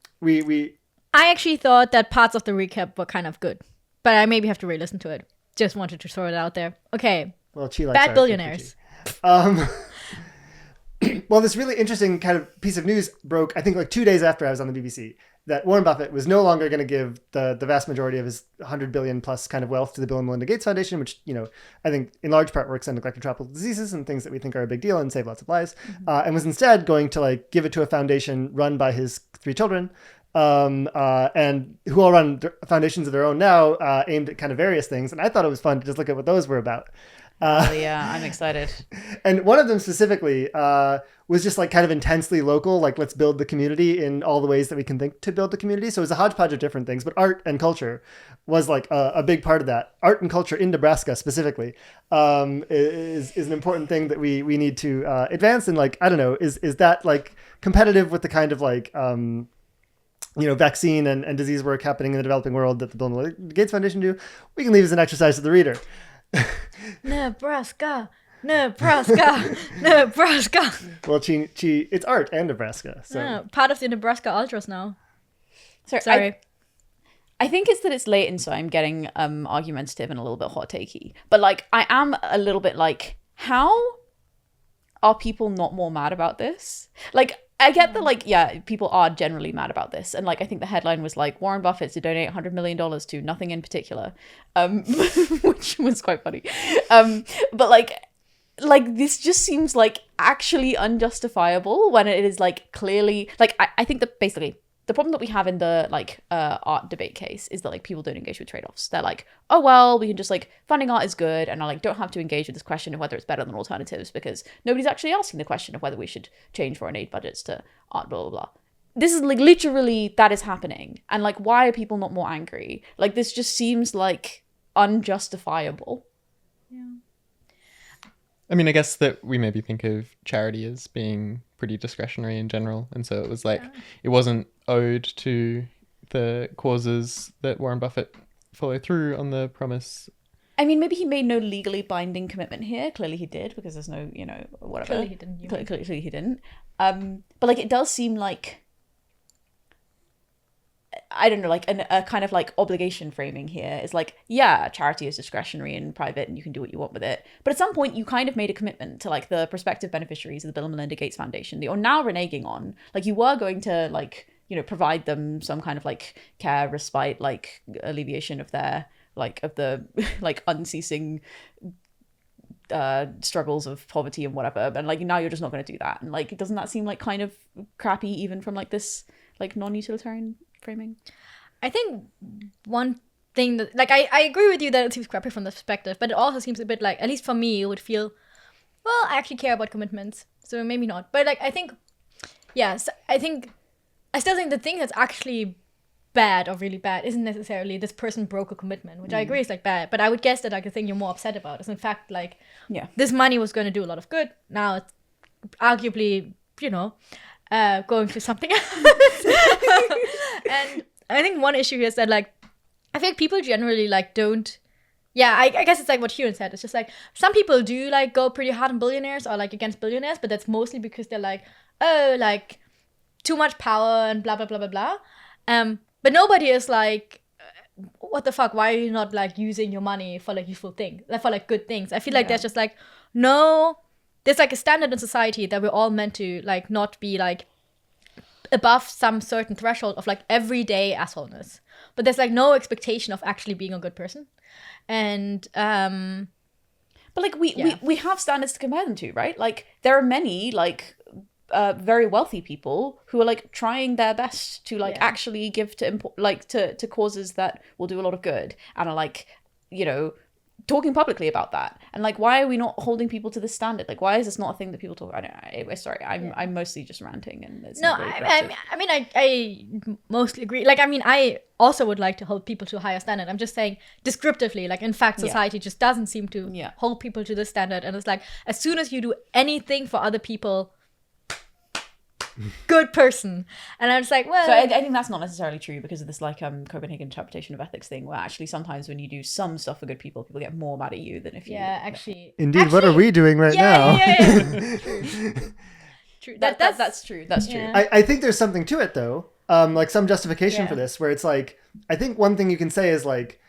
D: actually thought that parts of the recap were kind of good, but I maybe have to re-listen to it. Just wanted to throw it out there. Okay.
A: Well, Chi likes
D: Bad Billionaires.
A: Well, this really interesting kind of piece of news broke, I think, like 2 days after I was on the BBC, that Warren Buffett was no longer going to give the vast majority of his 100 billion plus kind of wealth to the Bill and Melinda Gates Foundation, which, I think in large part works on neglected tropical diseases and things that we think are a big deal and save lots of lives, and was instead going to like give it to a foundation run by his 3 children, and who all run foundations of their own now, aimed at kind of various things. And I thought it was fun to just look at what those were about.
B: Yeah, I'm excited.
A: And one of them specifically was just like kind of intensely local, like let's build the community in all the ways that we can think to build the community. So it was a hodgepodge of different things, but art and culture was like a big part of that. Art and culture in Nebraska specifically is an important thing that we need to advance. And like, I don't know, is that like competitive with the kind of like, vaccine and disease work happening in the developing world that the Bill and Melinda Gates Foundation do? We can leave as an exercise to the reader.
D: Nebraska. Well,
A: Chi, it's art and Nebraska. So
D: part of the Nebraska Ultras now.
B: Sorry. I think it's that it's late, and so I'm getting argumentative and a little bit hot takey. But like, I am a little bit like, how are people not more mad about this? Like, I get that, like, yeah, people are generally mad about this. And, like, I think the headline was, like, Warren Buffett to donate $100 million to nothing in particular, which was quite funny. But, like, this just seems, like, actually unjustifiable when it is, like, clearly... Like, I think that, basically, the problem that we have in the, like, art debate case is that, like, people don't engage with trade-offs. They're like, oh, well, we can just, like, funding art is good, and I, like, don't have to engage with this question of whether it's better than alternatives because nobody's actually asking the question of whether we should change foreign aid budgets to art, blah, blah, blah. This is, like, literally, that is happening. And, like, why are people not more angry? Like, this just seems, like, unjustifiable.
D: Yeah.
C: I mean, I guess that we maybe think of charity as being pretty discretionary in general. And so it was like, it wasn't owed to the causes that Warren Buffett followed through on the promise.
B: I mean, maybe he made no legally binding commitment here. Clearly he did, because there's no, whatever.
D: Clearly he didn't.
B: Clearly he didn't. But, like, it does seem like, I don't know, like a kind of like obligation framing here is like, yeah, charity is discretionary and private and you can do what you want with it. But at some point you kind of made a commitment to like the prospective beneficiaries of the Bill and Melinda Gates Foundation that you're now reneging on. Like you were going to like, provide them some kind of like care, respite, like alleviation of their, like of the like unceasing struggles of poverty and whatever, and like now you're just not going to do that, and like doesn't that seem like kind of crappy even from like this like non-utilitarian framing?
D: I think one thing that like I agree with you that it seems crappy from the perspective, but it also seems a bit like, at least for me, it would feel, well, I actually care about commitments, so maybe not. But like I think, yes, I still think the thing that's actually bad or really bad isn't necessarily this person broke a commitment, which I agree is like bad, but I would guess that like the thing you're more upset about is in fact like this money was going to do a lot of good, now it's arguably, you know, going to something else. And I think one issue is that like I think people generally like don't, I guess it's like what Huon said, it's just like some people do like go pretty hard on billionaires or like against billionaires, but that's mostly because they're like, oh, like too much power and blah blah blah blah blah. But nobody is like, what the fuck, why are you not like using your money for like useful things, for like good things? I feel like there's just like, no, there's like a standard in society that we're all meant to like not be like above some certain threshold of like everyday assholeness. But there's like no expectation of actually being a good person. And
B: but like we have standards to compare them to, right? Like there are many like very wealthy people who are like trying their best to like actually give to to causes that will do a lot of good, and are like, you know, talking publicly about that. And like, why are we not holding people to this standard? Like, why is this not a thing that people talk about? Anyway, sorry, I'm mostly just ranting, and it's
D: no, I mostly agree. Like, I mean, I also would like to hold people to a higher standard. I'm just saying descriptively, like, in fact, society just doesn't seem to hold people to this standard. And it's like, as soon as you do anything for other people, good person. And I was like, well,
B: so I think that's not necessarily true, because of this like Copenhagen interpretation of ethics thing, where actually sometimes when you do some stuff for good people get more mad at you than if you
A: Indeed, what are we doing right now?
D: True.
B: That's true.
A: I think there's something to it though, like some justification for this, where it's like, I think one thing you can say is like,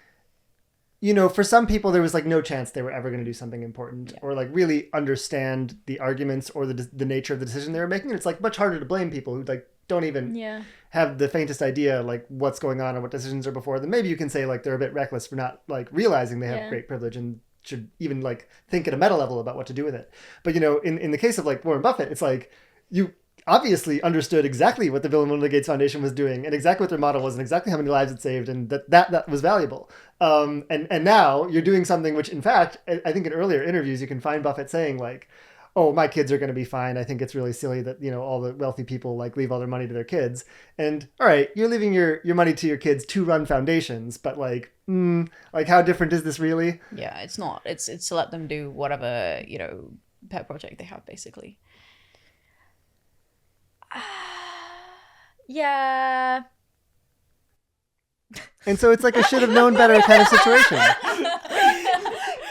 A: you know, for some people there was like no chance they were ever going to do something important or like really understand the arguments or the nature of the decision they were making. And it's like much harder to blame people who like don't even have the faintest idea like what's going on or what decisions are before them. Maybe you can say like they're a bit reckless for not like realizing they have great privilege and should even like think at a meta level about what to do with it. But you know, in the case of like Warren Buffett, it's like you obviously understood exactly what the Bill and Melinda Gates Foundation was doing and exactly what their model was and exactly how many lives it saved, and that was valuable. And now you're doing something which, in fact, I think in earlier interviews you can find Buffett saying like, oh, my kids are going to be fine. I think it's really silly that, you know, all the wealthy people like leave all their money to their kids. And all right, you're leaving your money to your kids to run foundations, but like how different is this really?
B: Yeah, it's not. It's to let them do whatever, you know, pet project they have, basically.
D: Yeah.
A: And so it's like a should have known better kind of situation.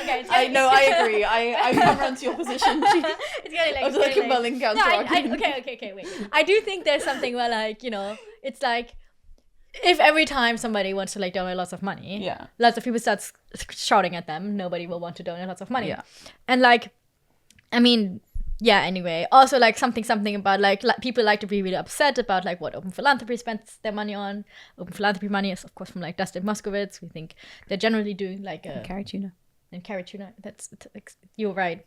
D: Okay,
B: I agree. I come around to your position.
D: It's getting like,
B: it's like a compelling counter argument.
D: Okay, wait. I do think there's something where like, you know, it's like if every time somebody wants to like donate lots of money, lots of people start shouting at them, nobody will want to donate lots of money. Yeah. And like, I mean, anyway, also like something about like people like to be really upset about like what Open Philanthropy spends their money on. Open Philanthropy money is of course from like Dustin Moskowitz. We think they're generally doing like
B: carry tuna.
D: And carry tuna. That's you're right.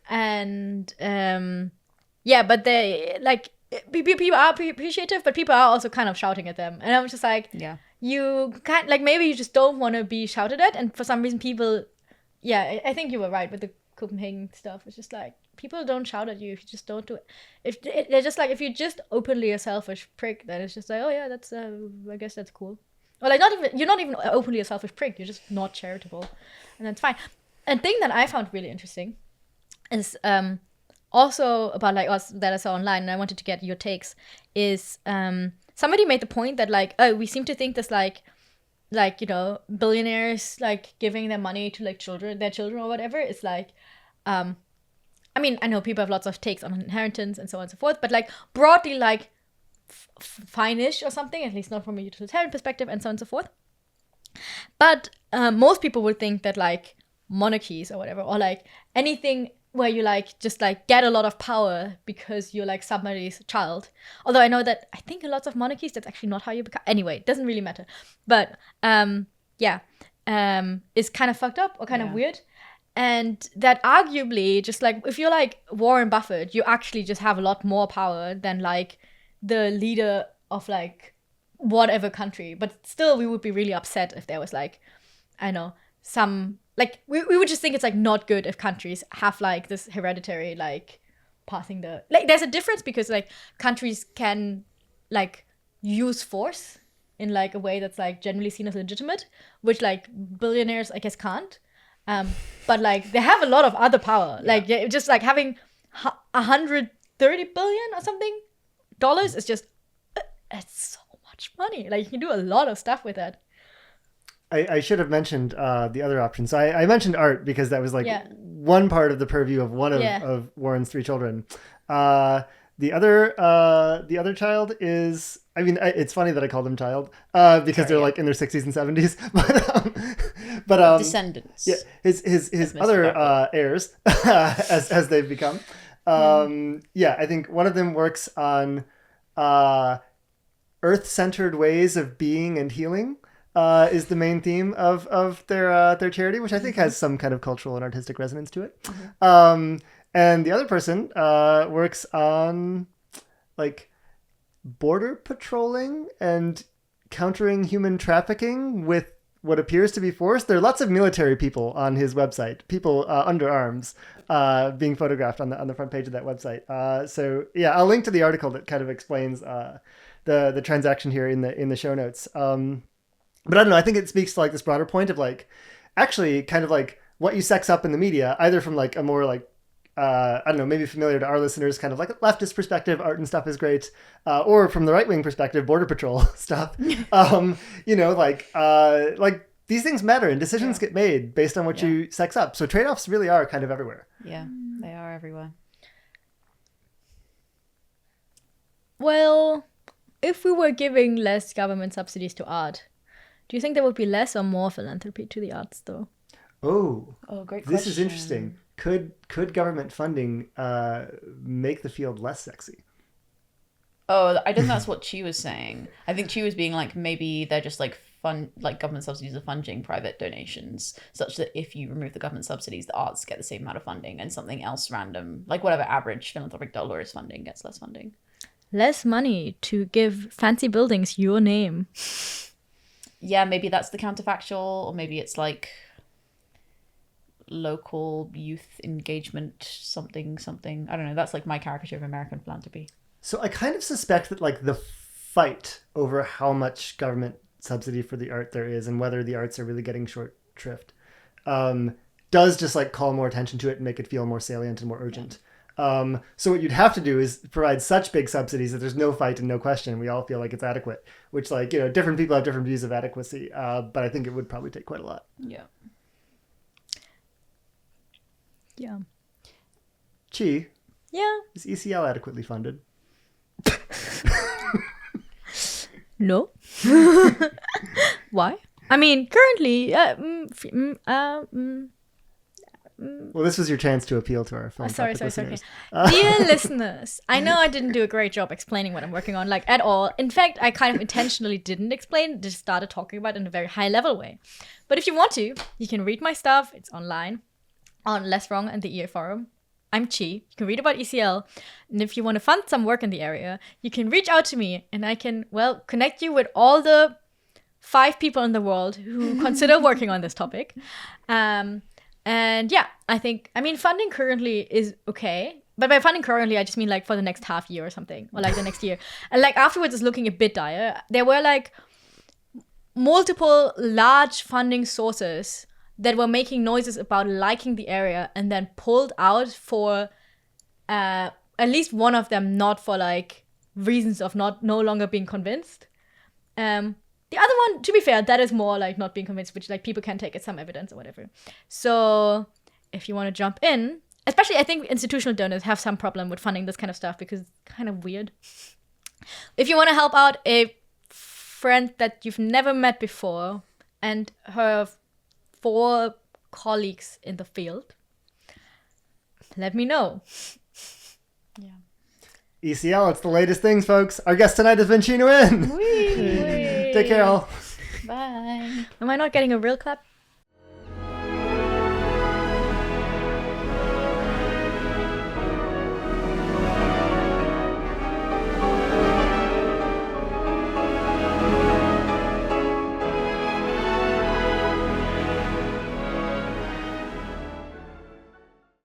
D: And but they like people are appreciative, but people are also kind of shouting at them. And I was just like, you can't like, maybe you just don't want to be shouted at. And for some reason people, I think you were right with the Copenhagen stuff. It's just like, people don't shout at you if you just don't do it. They're just like, if you're just openly a selfish prick, then it's just like, oh yeah, that's I guess that's cool. Or like, you're not even openly a selfish prick, you're just not charitable, and that's fine. And thing that I found really interesting is also about like us that I saw online, and I wanted to get your takes, is somebody made the point that like, oh, we seem to think this like you know, billionaires like giving their money to like their children or whatever is like I mean, I know people have lots of takes on inheritance and so on and so forth, but like broadly like fine-ish or something, at least not from a utilitarian perspective and so on and so forth. But most people would think that like monarchies or whatever, or like anything where you like just like get a lot of power because you're like somebody's child. Although I know that I think in lots of monarchies that's actually not how you become. Anyway, it doesn't really matter. But is kind of fucked up or kind of weird. And that arguably, just like if you're like Warren Buffett, you actually just have a lot more power than like the leader of like whatever country. But still, we would be really upset if there was like, I know, some like we would just think it's like not good if countries have like this hereditary like passing the like. There's a difference because like countries can like use force in like a way that's like generally seen as legitimate, which like billionaires I guess can't. But like they have a lot of other power. Like just like having 130 billion or something dollars is just it's so much money. Like you can do a lot of stuff with it.
A: I should have mentioned the other option. So I mentioned art because that was like one part of the purview of one of Warren's 3 children. The other child is, I mean, it's funny that I call them child because they're like in their 60s and 70s, but
B: descendants.
A: Yeah, his other heirs as they've become. I think one of them works on earth-centered ways of being and healing. Is the main theme of their charity, which I think has some kind of cultural and artistic resonance to it. And the other person works on like border patrolling and countering human trafficking with what appears to be force. There are lots of military people on his website, people under arms being photographed on the front page of that website. So yeah, I'll link to the article that kind of explains the transaction here in the show notes. But I don't know, I think it speaks to like this broader point of like actually kind of like what you sex up in the media, either from like a more like, I don't know, maybe familiar to our listeners, kind of like a leftist perspective, art and stuff is great, or from the right-wing perspective, border patrol stuff. You know, like these things matter and decisions get made based on what you sex up. So trade-offs really are kind of everywhere.
B: Yeah, they are everywhere.
D: Well, if we were giving less government subsidies to art, do you think there would be less or more philanthropy to the arts, though?
A: Oh,
B: great question.
A: This is interesting. Could government funding make the field less sexy?
B: Oh, I think that's what Chi was saying. I think Chi was being like, maybe they're just like government subsidies are funding private donations, such that if you remove the government subsidies, the arts get the same amount of funding, and something else random, like whatever average philanthropic dollar is funding, gets less funding.
D: Less money to give fancy buildings your name.
B: Yeah, maybe that's the counterfactual, or maybe it's like local youth engagement, something. I don't know. That's like my caricature of American philanthropy.
A: So I kind of suspect that like the fight over how much government subsidy for the art there is and whether the arts are really getting short shrift does just like call more attention to it and make it feel more salient and more urgent. So what you'd have to do is provide such big subsidies that there's no fight and no question. We all feel like it's adequate, which like, you know, different people have different views of adequacy. But I think it would probably take quite a lot.
B: Yeah.
D: Yeah.
A: Chi.
D: Yeah.
A: Is ECL adequately funded?
D: No. Why? I mean, currently,
A: well, this was your chance to appeal to our film.
D: Sorry. Dear listeners, I know I didn't do a great job explaining what I'm working on, like at all. In fact, I kind of intentionally didn't explain, just started talking about it in a very high level way. But if you want to, you can read my stuff. It's online on Less Wrong and the EA Forum. I'm Chi. You can read about ECL. And if you want to fund some work in the area, you can reach out to me and I can, well, connect you with all the 5 people in the world who consider working on this topic. And yeah, I mean, funding currently is okay. But by funding currently, I just mean like for the next half year or something, or like the next year. And like afterwards, it's looking a bit dire. There were like multiple large funding sources that were making noises about liking the area and then pulled out for at least one of them, not for like reasons of no longer being convinced. The other one, to be fair, that is more like not being convinced, which like people can take as some evidence or whatever. So if you want to jump in, especially I think institutional donors have some problem with funding this kind of stuff because it's kind of weird. If you want to help out a friend that you've never met before and her 4 colleagues in the field, let me know.
B: Yeah.
A: ECL, it's the latest things, folks. Our guest tonight has been Chi Nguyen. Take care, all.
B: Bye.
D: Am I not getting a real clap?